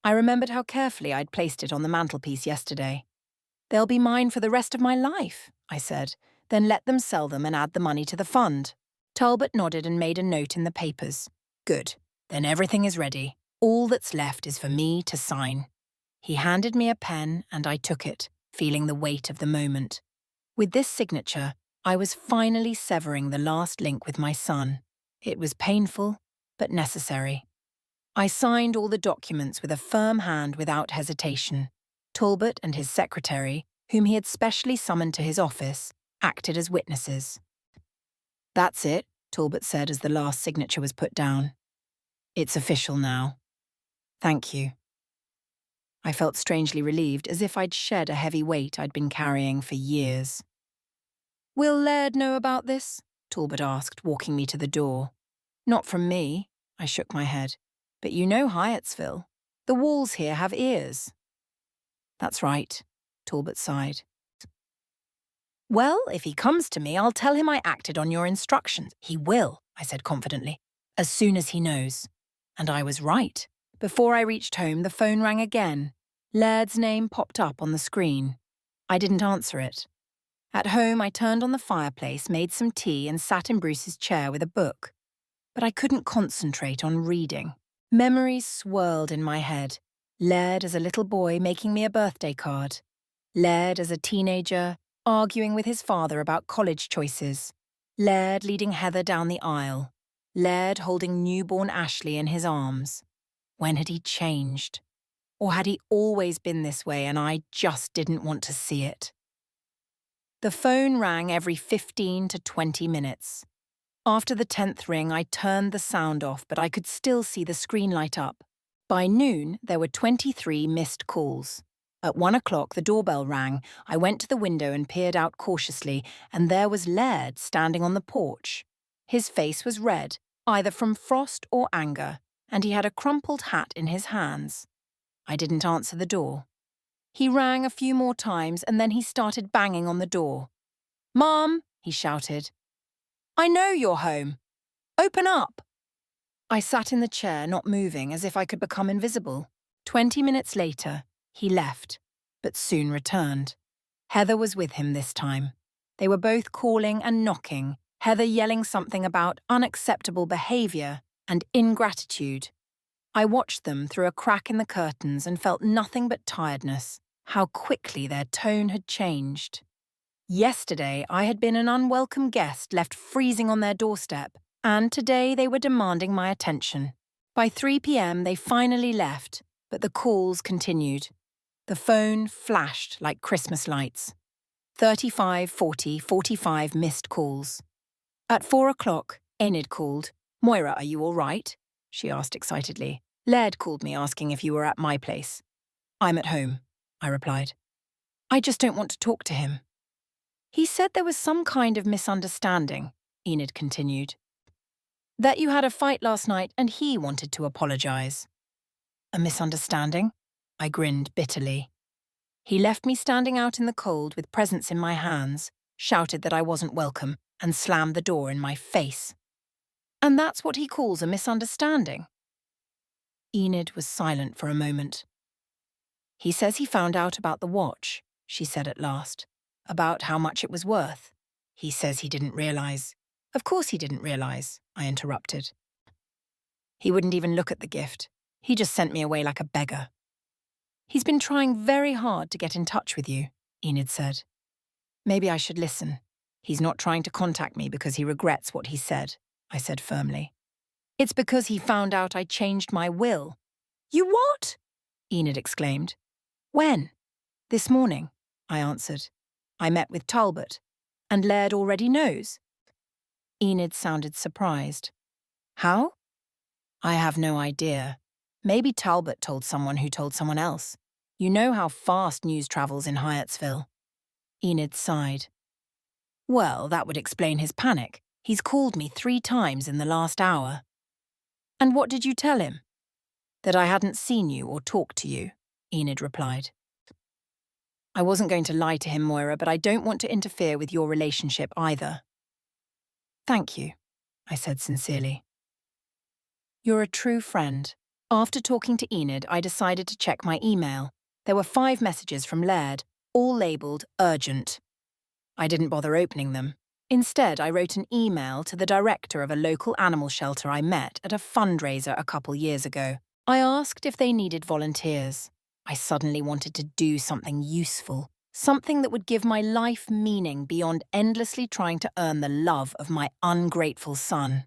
I remembered how carefully I'd placed it on the mantelpiece yesterday. "They'll be mine for the rest of my life," I said, "then let them sell them and add the money to the fund." Talbot nodded and made a note in the papers. "Good. Then everything is ready. All that's left is for me to sign." He handed me a pen and I took it, feeling the weight of the moment. With this signature, I was finally severing the last link with my son. It was painful, but necessary. I signed all the documents with a firm hand without hesitation. Talbot and his secretary, whom he had specially summoned to his office, acted as witnesses. "That's it," Talbot said as the last signature was put down. "It's official now. Thank you." I felt strangely relieved, as if I'd shed a heavy weight I'd been carrying for years. "Will Laird know about this?" Talbot asked, walking me to the door. "Not from me," I shook my head. "But you know Hyattsville. The walls here have ears." "That's right," Talbot sighed. "Well, if he comes to me, I'll tell him I acted on your instructions." "He will," I said confidently. as soon as he knows. And I was right. Before I reached home, the phone rang again. Laird's name popped up on the screen. I didn't answer it. At home, I turned on the fireplace, made some tea, and sat in Bruce's chair with a book. But I couldn't concentrate on reading. Memories swirled in my head. Laird as a little boy making me a birthday card. Laird as a teenager, arguing with his father about college choices. Laird leading Heather down the aisle. Laird holding newborn Ashley in his arms. When had he changed? Or had he always been this way and I just didn't want to see it? The phone rang every 15 to 20 minutes. After the 10th ring, I turned the sound off, but I could still see the screen light up. By noon, there were 23 missed calls. At 1 o'clock, the doorbell rang. I went to the window and peered out cautiously, and there was Laird standing on the porch. His face was red, either from frost or anger, and he had a crumpled hat in his hands. I didn't answer the door. He rang a few more times, and then he started banging on the door. "Mom," he shouted. "I know you're home. Open up." I sat in the chair, not moving, as if I could become invisible. 20 minutes later, he left, but soon returned. Heather was with him this time. They were both calling and knocking, Heather yelling something about unacceptable behavior and ingratitude. I watched them through a crack in the curtains and felt nothing but tiredness, how quickly their tone had changed. Yesterday, I had been an unwelcome guest left freezing on their doorstep, and today they were demanding my attention. By 3 p.m., they finally left, but the calls continued. The phone flashed like Christmas lights. 35, 40, 45 missed calls. At 4 o'clock, Enid called. "Moira, are you all right?" she asked excitedly. "Laird called me asking if you were at my place." "I'm at home," I replied. "I just don't want to talk to him." "He said there was some kind of misunderstanding," Enid continued. "That you had a fight last night and he wanted to apologize." "A misunderstanding?" I grinned bitterly. He left me standing out in the cold with presents in my hands, shouted that I wasn't welcome, and slammed the door in my face. "And that's what he calls a misunderstanding?" Enid was silent for a moment. "He says he found out about the watch," she said at last. "About how much it was worth. He says he didn't realize." "Of course he didn't realize," I interrupted. "He wouldn't even look at the gift. He just sent me away like a beggar." "He's been trying very hard to get in touch with you," Enid said. "Maybe I should listen. He's not trying to contact me because he regrets what he said," I said firmly. "It's because he found out I changed my will." "You what?" Enid exclaimed. "When?" "This morning," I answered. "I met with Talbot. And Laird already knows." Enid sounded surprised. "How?" "I have no idea. Maybe Talbot told someone who told someone else. You know how fast news travels in Hyattsville." Enid sighed. "Well, that would explain his panic. He's called me 3 times in the last hour." "And what did you tell him?" "That I hadn't seen you or talked to you," Enid replied. "I wasn't going to lie to him, Moira, but I don't want to interfere with your relationship either." "Thank you," I said sincerely. "You're a true friend." After talking to Enid, I decided to check my email. There were 5 messages from Laird, all labelled urgent. I didn't bother opening them. Instead, I wrote an email to the director of a local animal shelter I met at a fundraiser a couple years ago. I asked if they needed volunteers. I suddenly wanted to do something useful, something that would give my life meaning beyond endlessly trying to earn the love of my ungrateful son.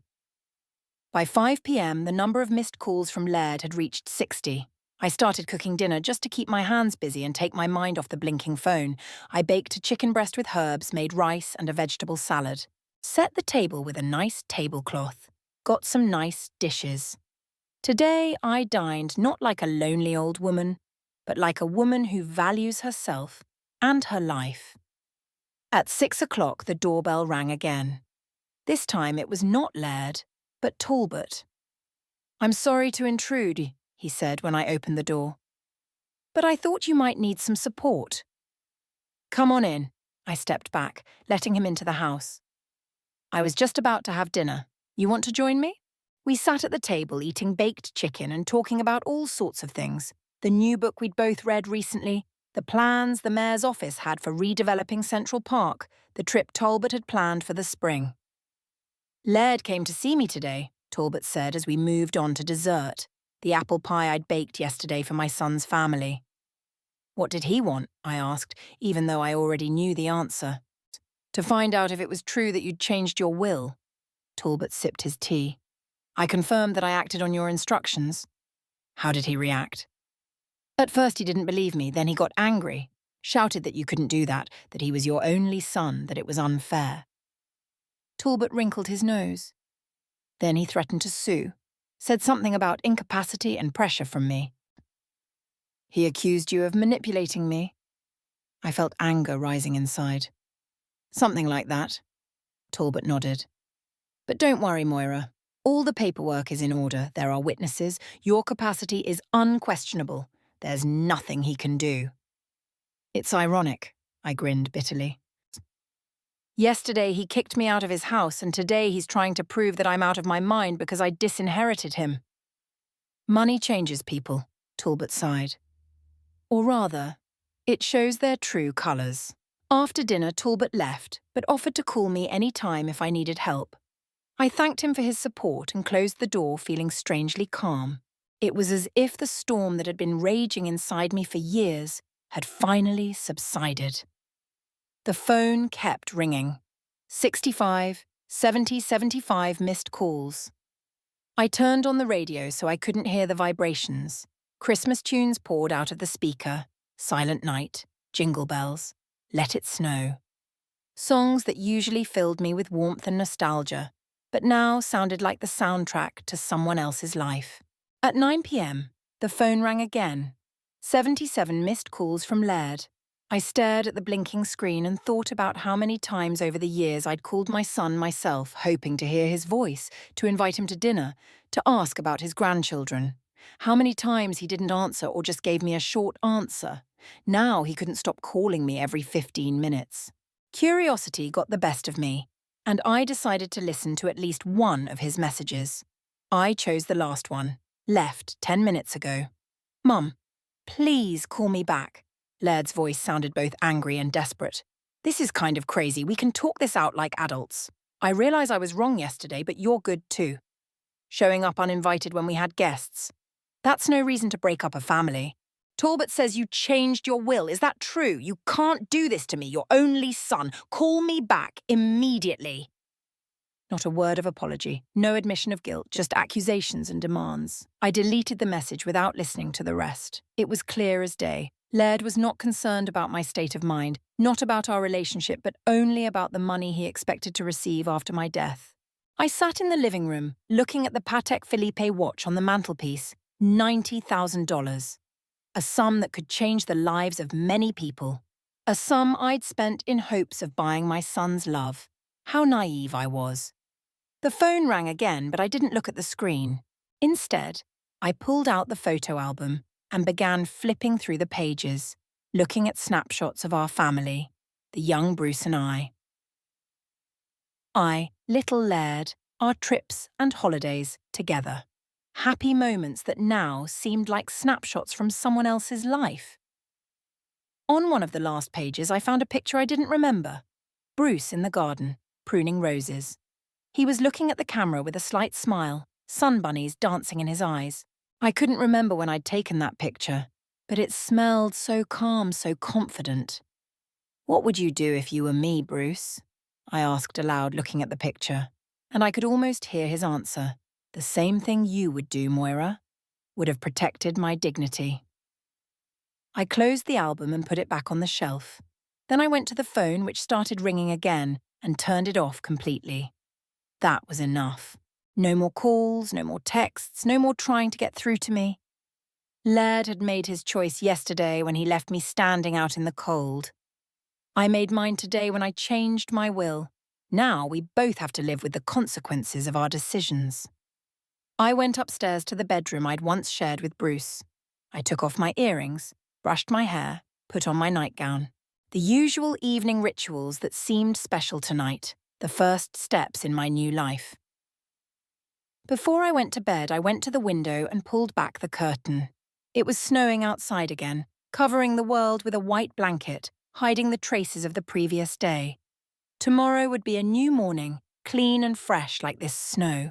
By 5 p.m., the number of missed calls from Laird had reached 60. I started cooking dinner just to keep my hands busy and take my mind off the blinking phone. I baked a chicken breast with herbs, made rice and a vegetable salad. Set the table with a nice tablecloth. Got some nice dishes. Today, I dined not like a lonely old woman, but like a woman who values herself and her life. At 6 o'clock, the doorbell rang again. This time it was not Laird, but Talbot. "I'm sorry to intrude," he said when I opened the door. "But I thought you might need some support." "Come on in." I stepped back, letting him into the house. "I was just about to have dinner. You want to join me?" We sat at the table eating baked chicken and talking about all sorts of things. The new book we'd both read recently, the plans the mayor's office had for redeveloping Central Park, the trip Talbot had planned for the spring. Laird came to see me today, Talbot said as we moved on to dessert, the apple pie I'd baked yesterday for my son's family. What did he want? I asked, even though I already knew the answer. To find out if it was true that you'd changed your will. Talbot sipped his tea. I confirmed that I acted on your instructions. How did he react? At first he didn't believe me, then he got angry, shouted that you couldn't do that he was your only son, that it was unfair. Talbot wrinkled his nose. Then he threatened to sue, said something about incapacity and pressure from me. He accused you of manipulating me. I felt anger rising inside. Something like that. Talbot nodded. But don't worry, Moira. All the paperwork is in order. There are witnesses. Your capacity is unquestionable. There's nothing he can do. It's ironic, I grinned bitterly. Yesterday he kicked me out of his house, and today he's trying to prove that I'm out of my mind because I disinherited him. Money changes people, Talbot sighed. Or rather, it shows their true colours. After dinner, Talbot left, but offered to call me any time if I needed help. I thanked him for his support and closed the door, feeling strangely calm. It was as if the storm that had been raging inside me for years had finally subsided. The phone kept ringing. 65, 70, 75 missed calls. I turned on the radio so I couldn't hear the vibrations. Christmas tunes poured out of the speaker. Silent Night, Jingle Bells, Let It Snow. Songs that usually filled me with warmth and nostalgia, but now sounded like the soundtrack to someone else's life. At 9 p.m, the phone rang again. 77 missed calls from Laird. I stared at the blinking screen and thought about how many times over the years I'd called my son myself, hoping to hear his voice, to invite him to dinner, to ask about his grandchildren. How many times he didn't answer or just gave me a short answer. Now he couldn't stop calling me every 15 minutes. Curiosity got the best of me, and I decided to listen to at least one of his messages. I chose the last one, left 10 minutes ago. Mum, please call me back. Laird's voice sounded both angry and desperate. This is kind of crazy. We can talk this out like adults. I realise I was wrong yesterday, but you're good too. Showing up uninvited when we had guests. That's no reason to break up a family. Talbot says you changed your will. Is that true? You can't do this to me, your only son. Call me back immediately. Not a word of apology, no admission of guilt, just accusations and demands. I deleted the message without listening to the rest. It was clear as day. Laird was not concerned about my state of mind, not about our relationship, but only about the money he expected to receive after my death. I sat in the living room, looking at the Patek Philippe watch on the mantelpiece, $90,000. A sum that could change the lives of many people. A sum I'd spent in hopes of buying my son's love. How naive I was. The phone rang again, but I didn't look at the screen. Instead, I pulled out the photo album and began flipping through the pages, looking at snapshots of our family, the young Bruce and I. Little Laird, our trips and holidays together. Happy moments that now seemed like snapshots from someone else's life. On one of the last pages, I found a picture I didn't remember. Bruce in the garden, pruning roses. He was looking at the camera with a slight smile, sun bunnies dancing in his eyes. I couldn't remember when I'd taken that picture, but it smelled so calm, so confident. What would you do if you were me, Bruce? I asked aloud, looking at the picture, and I could almost hear his answer. The same thing you would do, Moira. Would have protected my dignity. I closed the album and put it back on the shelf. Then I went to the phone, which started ringing again, and turned it off completely. That was enough. No more calls, no more texts, no more trying to get through to me. Laird had made his choice yesterday when he left me standing out in the cold. I made mine today when I changed my will. Now we both have to live with the consequences of our decisions. I went upstairs to the bedroom I'd once shared with Bruce. I took off my earrings, brushed my hair, put on my nightgown. The usual evening rituals that seemed special tonight, the first steps in my new life. Before I went to bed, I went to the window and pulled back the curtain. It was snowing outside again, covering the world with a white blanket, hiding the traces of the previous day. Tomorrow would be a new morning, clean and fresh like this snow.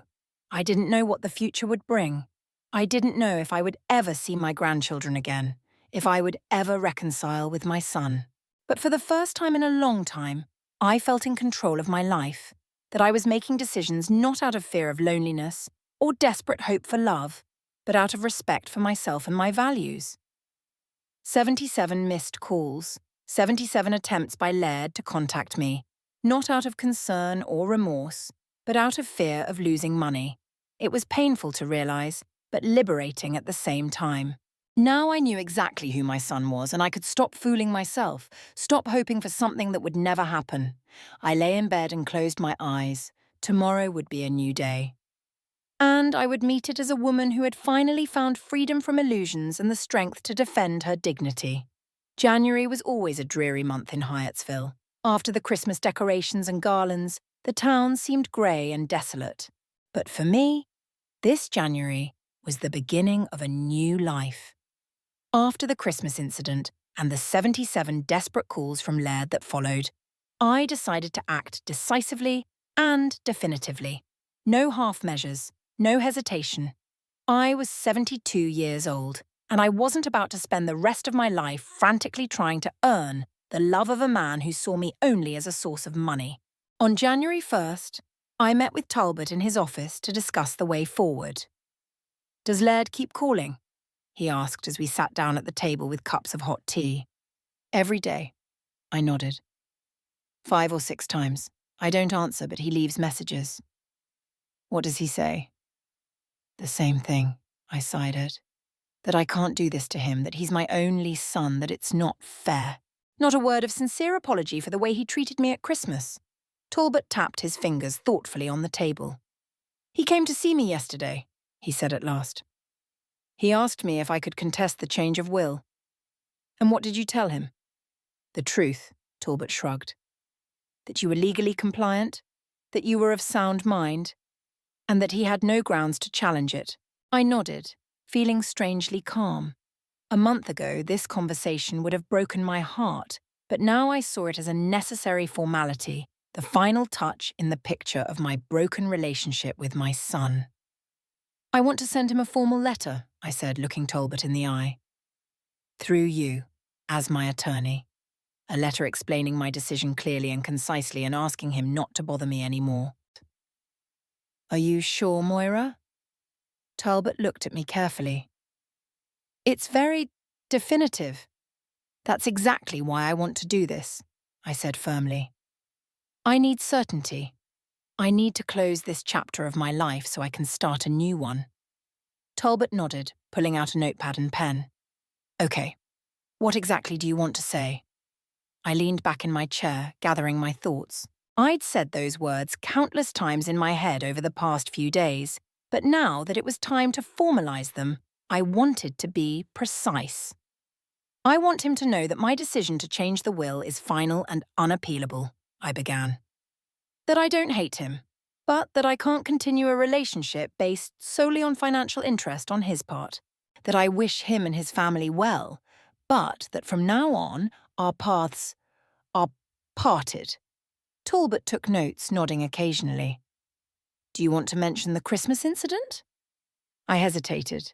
I didn't know what the future would bring. I didn't know if I would ever see my grandchildren again, if I would ever reconcile with my son. But for the first time in a long time, I felt in control of my life, that I was making decisions not out of fear of loneliness or desperate hope for love, but out of respect for myself and my values. 77 missed calls, 77 attempts by Laird to contact me, not out of concern or remorse, but out of fear of losing money. It was painful to realise, but liberating at the same time. Now I knew exactly who my son was, and I could stop fooling myself, stop hoping for something that would never happen. I lay in bed and closed my eyes. Tomorrow would be a new day. And I would meet it as a woman who had finally found freedom from illusions and the strength to defend her dignity. January was always a dreary month in Hyattsville. After the Christmas decorations and garlands, the town seemed grey and desolate. But for me, this January was the beginning of a new life. After the Christmas incident and the 77 desperate calls from Laird that followed, I decided to act decisively and definitively. No half measures, no hesitation. I was 72 years old, and I wasn't about to spend the rest of my life frantically trying to earn the love of a man who saw me only as a source of money. On January 1st, I met with Talbot in his office to discuss the way forward. "Does Laird keep calling?" he asked as we sat down at the table with cups of hot tea. "Every day," I nodded. 5 or 6 times. I don't answer, but he leaves messages. "What does he say?" "The same thing," I sighed. "That I can't do this to him, that he's my only son, that it's not fair." Not a word of sincere apology for the way he treated me at Christmas. Talbot tapped his fingers thoughtfully on the table. "He came to see me yesterday," he said at last. "He asked me if I could contest the change of will." "And what did you tell him?" "The truth," Talbot shrugged. "That you were legally compliant, that you were of sound mind, and that he had no grounds to challenge it." I nodded, feeling strangely calm. A month ago, this conversation would have broken my heart, but now I saw it as a necessary formality, the final touch in the picture of my broken relationship with my son. "I want to send him a formal letter," I said, looking Talbot in the eye. "Through you, as my attorney. A letter explaining my decision clearly and concisely and asking him not to bother me anymore." "Are you sure, Moira?" Talbot looked at me carefully. "It's very definitive. That's exactly why I want to do this," I said firmly. "I need certainty. I need to close this chapter of my life so I can start a new one." Talbot nodded, pulling out a notepad and pen. "Okay, what exactly do you want to say?" I leaned back in my chair, gathering my thoughts. I'd said those words countless times in my head over the past few days, but now that it was time to formalize them, I wanted to be precise. "I want him to know that my decision to change the will is final and unappealable," I began. "That I don't hate him, but that I can't continue a relationship based solely on financial interest on his part. That I wish him and his family well, but that from now on, our paths are parted." Talbot took notes, nodding occasionally. "Do you want to mention the Christmas incident?" I hesitated.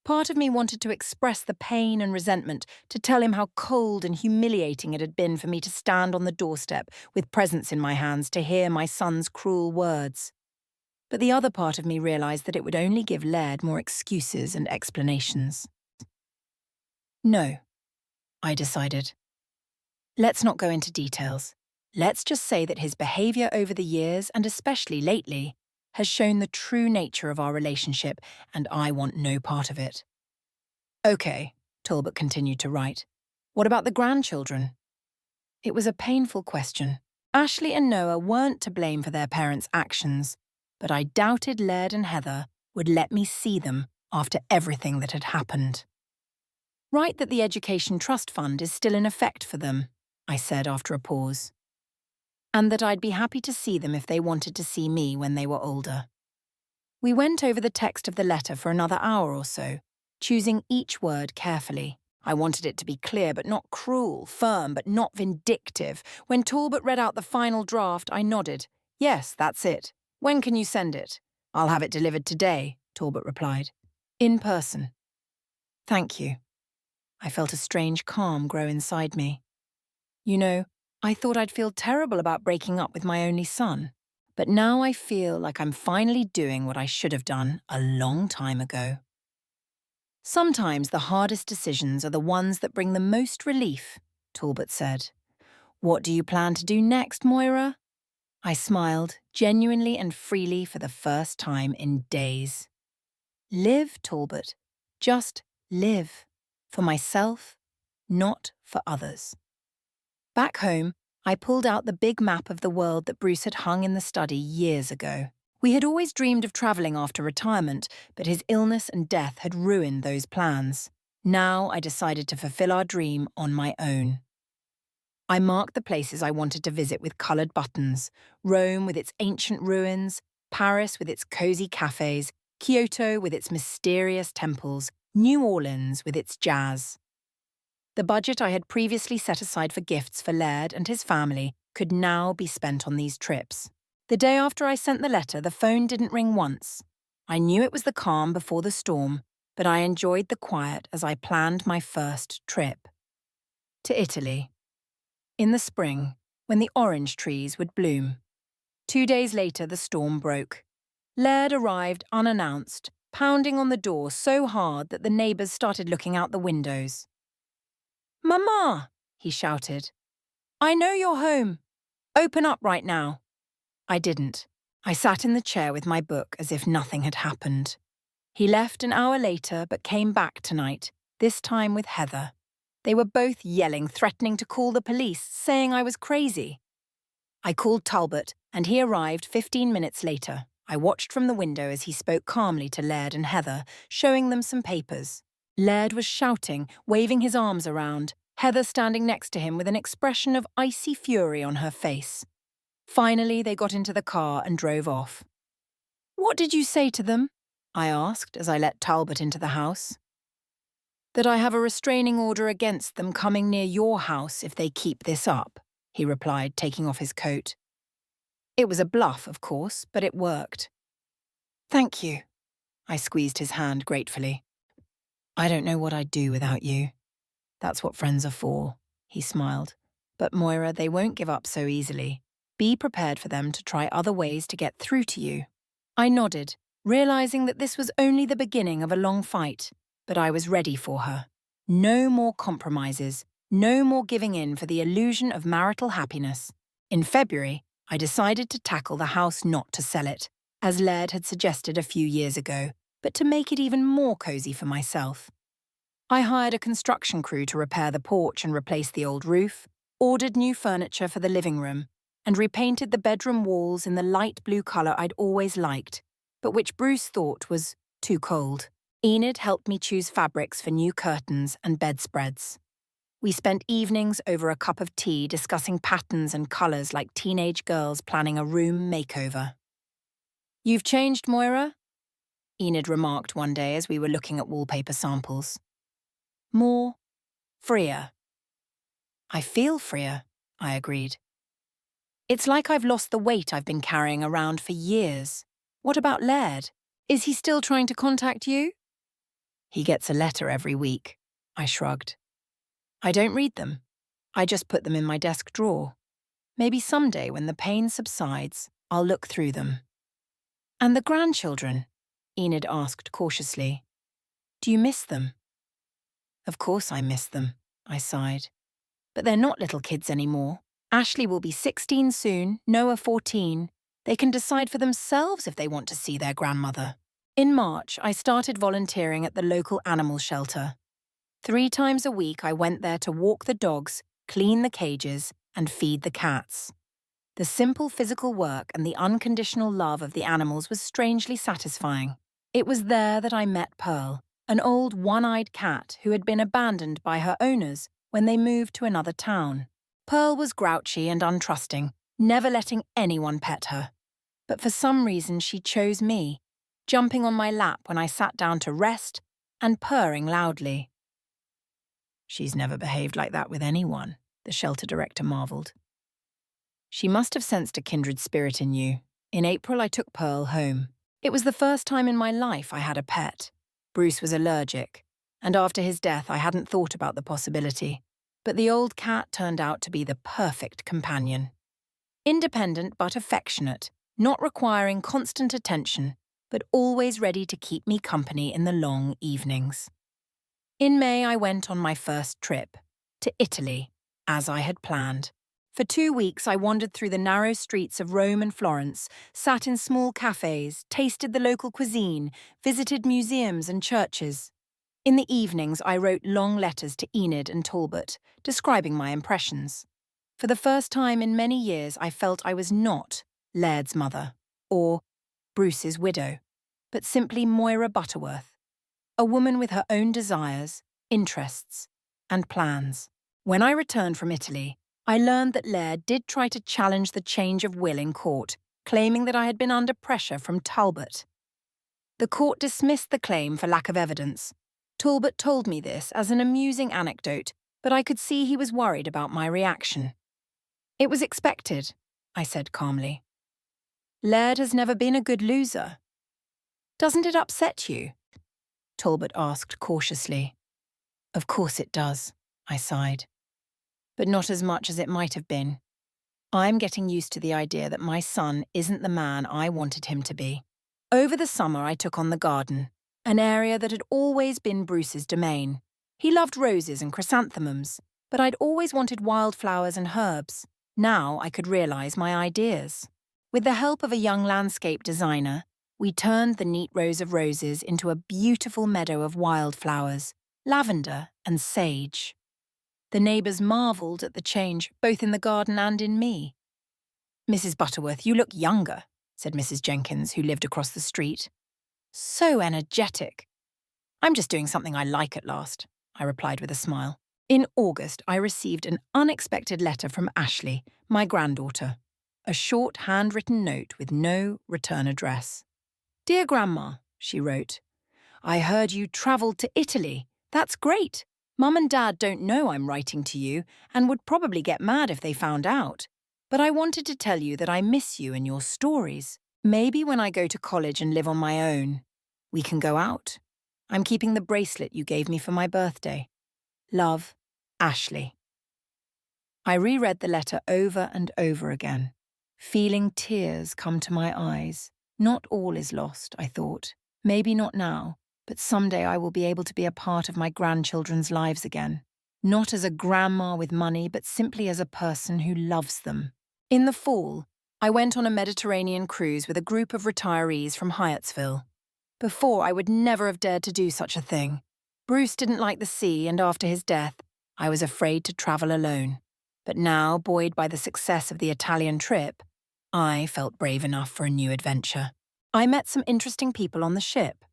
Part of me wanted to express the pain and resentment, to tell him how cold and humiliating it had been for me to stand on the doorstep with presents in my hands to hear my son's cruel words. But the other part of me realised that it would only give Laird more excuses and explanations. "No," I decided. "Let's not go into details. Let's just say that his behaviour over the years, and especially lately, has shown the true nature of our relationship, and I want no part of it." "Okay," Talbot continued to write. "What about the grandchildren?" It was a painful question. Ashley and Noah weren't to blame for their parents' actions, but I doubted Laird and Heather would let me see them after everything that had happened. "Write that the Education Trust Fund is still in effect for them," I said after a pause. "And that I'd be happy to see them if they wanted to see me when they were older." We went over the text of the letter for another hour or so, choosing each word carefully. I wanted it to be clear but not cruel, firm but not vindictive. When Talbot read out the final draft, I nodded. Yes, that's it. When can you send it? I'll have it delivered today, Talbot replied. In person. Thank you. I felt a strange calm grow inside me. You know, I thought I'd feel terrible about breaking up with my only son, but now I feel like I'm finally doing what I should have done a long time ago. Sometimes the hardest decisions are the ones that bring the most relief, Talbot said. What do you plan to do next, Moira? I smiled, genuinely and freely for the first time in days. Live, Talbot. Just live. For myself, not for others. Back home, I pulled out the big map of the world that Bruce had hung in the study years ago. We had always dreamed of travelling after retirement, but his illness and death had ruined those plans. Now I decided to fulfill our dream on my own. I marked the places I wanted to visit with coloured buttons: Rome with its ancient ruins, Paris with its cosy cafes, Kyoto with its mysterious temples, New Orleans with its jazz. The budget I had previously set aside for gifts for Laird and his family could now be spent on these trips. The day after I sent the letter, the phone didn't ring once. I knew it was the calm before the storm, but I enjoyed the quiet as I planned my first trip. To Italy. In the spring, when the orange trees would bloom. 2 days later, the storm broke. Laird arrived unannounced, pounding on the door so hard that the neighbours started looking out the windows. "Mama!" he shouted. "I know you're home. Open up right now." I didn't. I sat in the chair with my book as if nothing had happened. He left an hour later but came back tonight, this time with Heather. They were both yelling, threatening to call the police, saying I was crazy. I called Talbot, and he arrived 15 minutes later. I watched from the window as he spoke calmly to Laird and Heather, showing them some papers. Laird was shouting, waving his arms around, Heather standing next to him with an expression of icy fury on her face. Finally, they got into the car and drove off. "What did you say to them?" I asked as I let Talbot into the house. "That I have a restraining order against them coming near your house if they keep this up," he replied, taking off his coat. It was a bluff, of course, but it worked. "Thank you." I squeezed his hand gratefully. "I don't know what I'd do without you. That's what friends are for," he smiled. "But Moira, they won't give up so easily. Be prepared for them to try other ways to get through to you." I nodded, realizing that this was only the beginning of a long fight, but I was ready for her. No more compromises, no more giving in for the illusion of marital happiness. In February, I decided to tackle the house, not to sell it, as Laird had suggested a few years ago, but to make it even more cosy for myself. I hired a construction crew to repair the porch and replace the old roof, ordered new furniture for the living room, and repainted the bedroom walls in the light blue colour I'd always liked, but which Bruce thought was too cold. Enid helped me choose fabrics for new curtains and bedspreads. We spent evenings over a cup of tea discussing patterns and colours like teenage girls planning a room makeover. "You've changed, Moira," Enid remarked one day as we were looking at wallpaper samples. "More freer." "I feel freer," I agreed. "It's like I've lost the weight I've been carrying around for years. What about Laird? Is he still trying to contact you?" "He gets a letter every week," I shrugged. "I don't read them. I just put them in my desk drawer. Maybe someday when the pain subsides, I'll look through them." "And the grandchildren?" Enid asked cautiously. "Do you miss them?" "Of course I miss them," I sighed. "But they're not little kids anymore. Ashley will be 16 soon, Noah 14. They can decide for themselves if they want to see their grandmother." In March, I started volunteering at the local animal shelter. 3 times a week, I went there to walk the dogs, clean the cages, and feed the cats. The simple physical work and the unconditional love of the animals was strangely satisfying. It was there that I met Pearl, an old one-eyed cat who had been abandoned by her owners when they moved to another town. Pearl was grouchy and untrusting, never letting anyone pet her. But for some reason she chose me, jumping on my lap when I sat down to rest and purring loudly. "She's never behaved like that with anyone," the shelter director marveled. "She must have sensed a kindred spirit in you. In April, I took Pearl home. It was the first time in my life I had a pet. Bruce was allergic, and after his death I hadn't thought about the possibility. But the old cat turned out to be the perfect companion. Independent but affectionate, not requiring constant attention, but always ready to keep me company in the long evenings. In May, I went on my first trip, to Italy, as I had planned. For 2 weeks, I wandered through the narrow streets of Rome and Florence, sat in small cafes, tasted the local cuisine, visited museums and churches. In the evenings, I wrote long letters to Enid and Talbot, describing my impressions. For the first time in many years, I felt I was not Laird's mother, or Bruce's widow, but simply Moira Butterworth, a woman with her own desires, interests, and plans. When I returned from Italy, I learned that Laird did try to challenge the change of will in court, claiming that I had been under pressure from Talbot. The court dismissed the claim for lack of evidence. Talbot told me this as an amusing anecdote, but I could see he was worried about my reaction. "It was expected," I said calmly. "Laird has never been a good loser." "Doesn't it upset you?" Talbot asked cautiously. "Of course it does," I sighed. "But not as much as it might have been. I'm getting used to the idea that my son isn't the man I wanted him to be." Over the summer, I took on the garden, an area that had always been Bruce's domain. He loved roses and chrysanthemums, but I'd always wanted wildflowers and herbs. Now I could realize my ideas. With the help of a young landscape designer, we turned the neat rows of roses into a beautiful meadow of wildflowers, lavender and sage. The neighbours marvelled at the change, both in the garden and in me. "Mrs. Butterworth, you look younger," said Mrs. Jenkins, who lived across the street. "So energetic." "I'm just doing something I like at last," I replied with a smile. In August, I received an unexpected letter from Ashley, my granddaughter. A short handwritten note with no return address. "Dear Grandma," she wrote, "I heard you travelled to Italy. That's great. Mum and Dad don't know I'm writing to you and would probably get mad if they found out. But I wanted to tell you that I miss you and your stories. Maybe when I go to college and live on my own, we can go out. I'm keeping the bracelet you gave me for my birthday. Love, Ashley." I reread the letter over and over again, feeling tears come to my eyes. Not all is lost, I thought. Maybe not now, but someday I will be able to be a part of my grandchildren's lives again. Not as a grandma with money, but simply as a person who loves them. In the fall, I went on a Mediterranean cruise with a group of retirees from Hyattsville. Before, I would never have dared to do such a thing. Bruce didn't like the sea, and after his death, I was afraid to travel alone. But now, buoyed by the success of the Italian trip, I felt brave enough for a new adventure. I met some interesting people on the ship.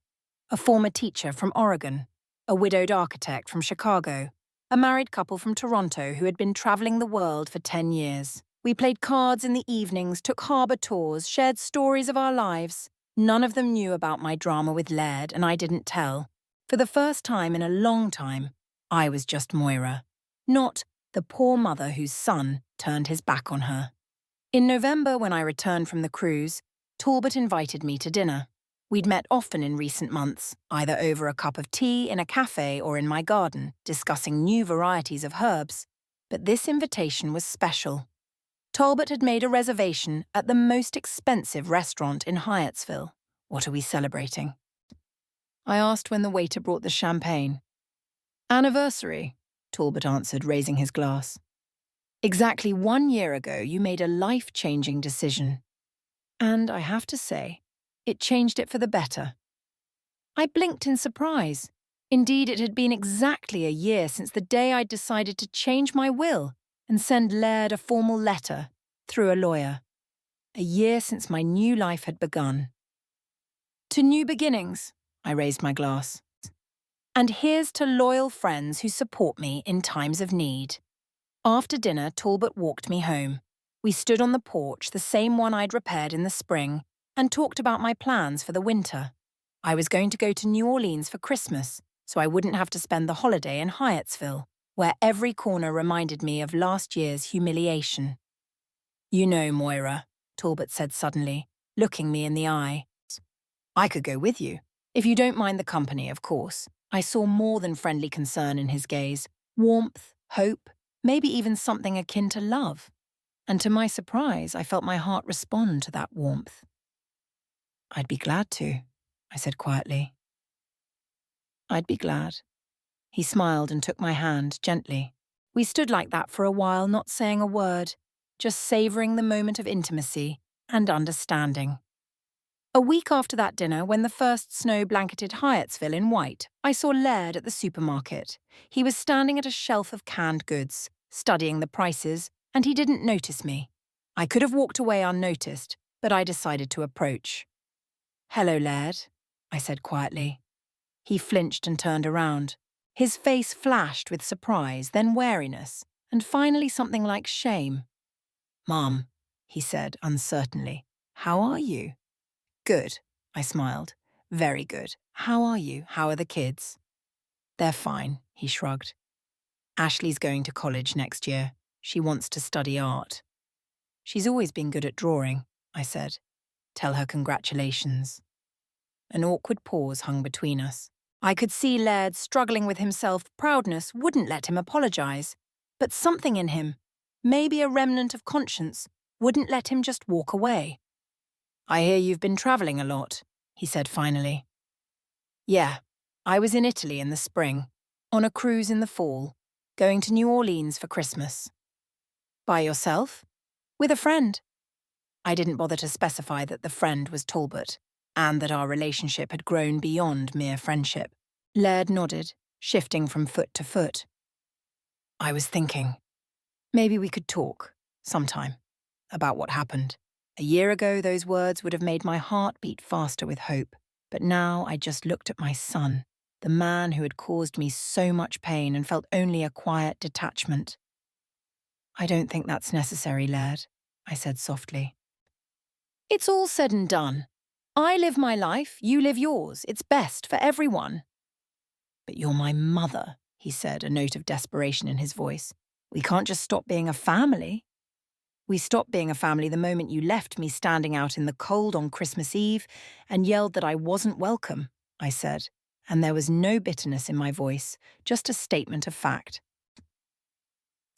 A former teacher from Oregon, a widowed architect from Chicago, a married couple from Toronto who had been traveling the world for 10 years. We played cards in the evenings, took harbour tours, shared stories of our lives. None of them knew about my drama with Laird, and I didn't tell. For the first time in a long time, I was just Moira, not the poor mother whose son turned his back on her. In November, when I returned from the cruise, Talbot invited me to dinner. We'd met often in recent months, either over a cup of tea in a cafe or in my garden, discussing new varieties of herbs. But this invitation was special. Talbot had made a reservation at the most expensive restaurant in Hyattsville. "What are we celebrating?" I asked when the waiter brought the champagne. "Anniversary," Talbot answered, raising his glass. "Exactly 1 year ago, you made a life-changing decision. And I have to say, it changed it for the better." I blinked in surprise. Indeed, it had been exactly a year since the day I'd decided to change my will and send Laird a formal letter through a lawyer. A year since my new life had begun. "To new beginnings," I raised my glass. "And here's to loyal friends who support me in times of need." After dinner, Talbot walked me home. We stood on the porch, the same one I'd repaired in the spring, and talked about my plans for the winter. I was going to go to New Orleans for Christmas, so I wouldn't have to spend the holiday in Hyattsville, where every corner reminded me of last year's humiliation. You know, Moira, Talbot said suddenly, looking me in the eye. I could go with you. If you don't mind the company, of course. I saw more than friendly concern in his gaze. Warmth, hope, maybe even something akin to love. And to my surprise, I felt my heart respond to that warmth. I'd be glad to, I said quietly. I'd be glad. He smiled and took my hand gently. We stood like that for a while, not saying a word, just savouring the moment of intimacy and understanding. A week after that dinner, when the first snow blanketed Hyattsville in white, I saw Laird at the supermarket. He was standing at a shelf of canned goods, studying the prices, and he didn't notice me. I could have walked away unnoticed, but I decided to approach. "Hello, Laird," I said quietly. He flinched and turned around. His face flashed with surprise, then wariness, and finally something like shame. "Mom," he said uncertainly, "how are you?" "Good," I smiled. "Very good. How are you? How are the kids?" "They're fine," he shrugged. "Ashley's going to college next year. She wants to study art." "She's always been good at drawing," I said. "Tell her congratulations." An awkward pause hung between us. I could see Laird struggling with himself. Proudness wouldn't let him apologise. But something in him, maybe a remnant of conscience, wouldn't let him just walk away. "I hear you've been travelling a lot," he said finally. "Yeah, I was in Italy in the spring, on a cruise in the fall, going to New Orleans for Christmas." "By yourself?" "With a friend." I didn't bother to specify that the friend was Talbot, and that our relationship had grown beyond mere friendship. Laird nodded, shifting from foot to foot. "I was thinking, maybe we could talk, sometime, about what happened. A year ago, those words would have made my heart beat faster with hope. But now I just looked at my son, the man who had caused me so much pain, and felt only a quiet detachment. "I don't think that's necessary, Laird," I said softly. "It's all said and done. I live my life, you live yours. It's best for everyone." "But you're my mother," he said, a note of desperation in his voice. "We can't just stop being a family." "We stopped being a family the moment you left me standing out in the cold on Christmas Eve and yelled that I wasn't welcome," I said, and there was no bitterness in my voice, just a statement of fact.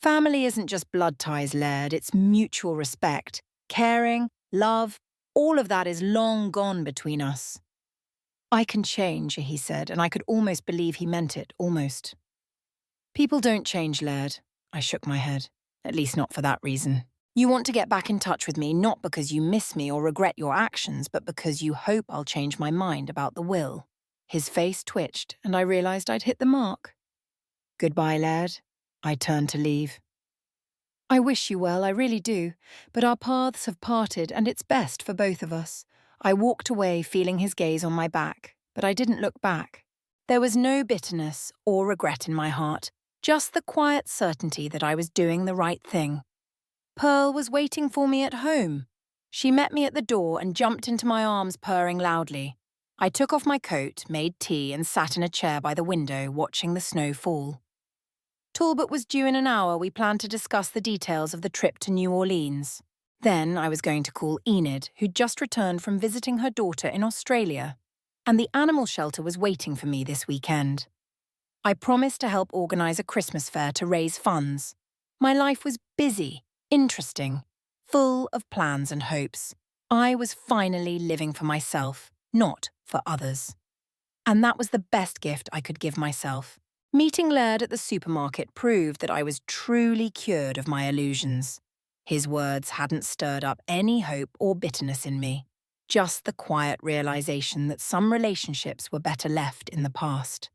"Family isn't just blood ties, Laird, it's mutual respect, caring, love, all of that is long gone between us." "I can change," he said, and I could almost believe he meant it, almost. "People don't change, Laird," I shook my head, "at least not for that reason. You want to get back in touch with me not because you miss me or regret your actions, but because you hope I'll change my mind about the will." His face twitched, and I realised I'd hit the mark. "Goodbye, Laird." I turned to leave. "I wish you well, I really do, but our paths have parted and it's best for both of us." I walked away feeling his gaze on my back, but I didn't look back. There was no bitterness or regret in my heart, just the quiet certainty that I was doing the right thing. Pearl was waiting for me at home. She met me at the door and jumped into my arms, purring loudly. I took off my coat, made tea, and sat in a chair by the window, watching the snow fall. Talbot was due in an hour. We planned to discuss the details of the trip to New Orleans. Then I was going to call Enid, who'd just returned from visiting her daughter in Australia. And the animal shelter was waiting for me this weekend. I promised to help organise a Christmas fair to raise funds. My life was busy, interesting, full of plans and hopes. I was finally living for myself, not for others. And that was the best gift I could give myself. Meeting Laird at the supermarket proved that I was truly cured of my illusions. His words hadn't stirred up any hope or bitterness in me, just the quiet realisation that some relationships were better left in the past.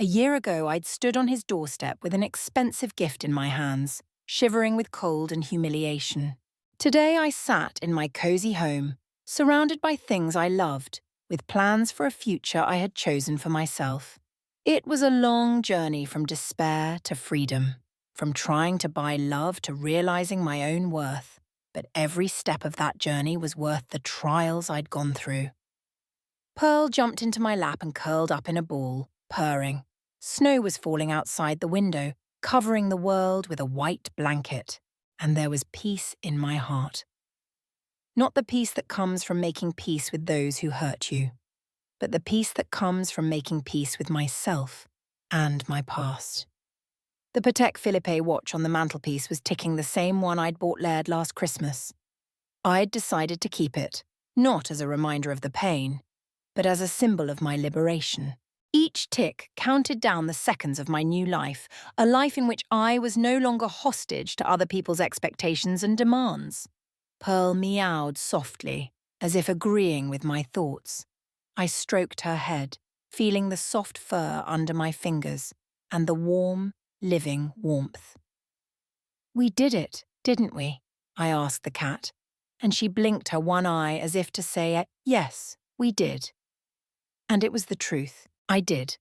A year ago, I'd stood on his doorstep with an expensive gift in my hands, shivering with cold and humiliation. Today I sat in my cosy home, surrounded by things I loved, with plans for a future I had chosen for myself. It was a long journey from despair to freedom, from trying to buy love to realising my own worth, but every step of that journey was worth the trials I'd gone through. Pearl jumped into my lap and curled up in a ball, purring. Snow was falling outside the window, covering the world with a white blanket, and there was peace in my heart. Not the peace that comes from making peace with those who hurt you, but the peace that comes from making peace with myself and my past. The Patek Philippe watch on the mantelpiece was ticking the same one I'd bought Laird last Christmas. I'd decided to keep it, not as a reminder of the pain, but as a symbol of my liberation. Each tick counted down the seconds of my new life, a life in which I was no longer hostage to other people's expectations and demands. Pearl meowed softly, as if agreeing with my thoughts. I stroked her head, feeling the soft fur under my fingers and the warm, living warmth. "We did it, didn't we?" I asked the cat, and she blinked her one eye as if to say, "Yes, we did." And it was the truth. I did.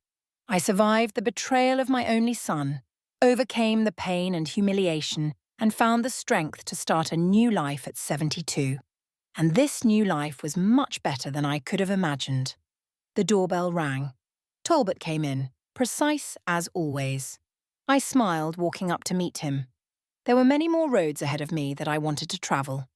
I survived the betrayal of my only son, overcame the pain and humiliation, and found the strength to start a new life at 72. And this new life was much better than I could have imagined. The doorbell rang. Talbot came in, precise as always. I smiled, walking up to meet him. There were many more roads ahead of me that I wanted to travel.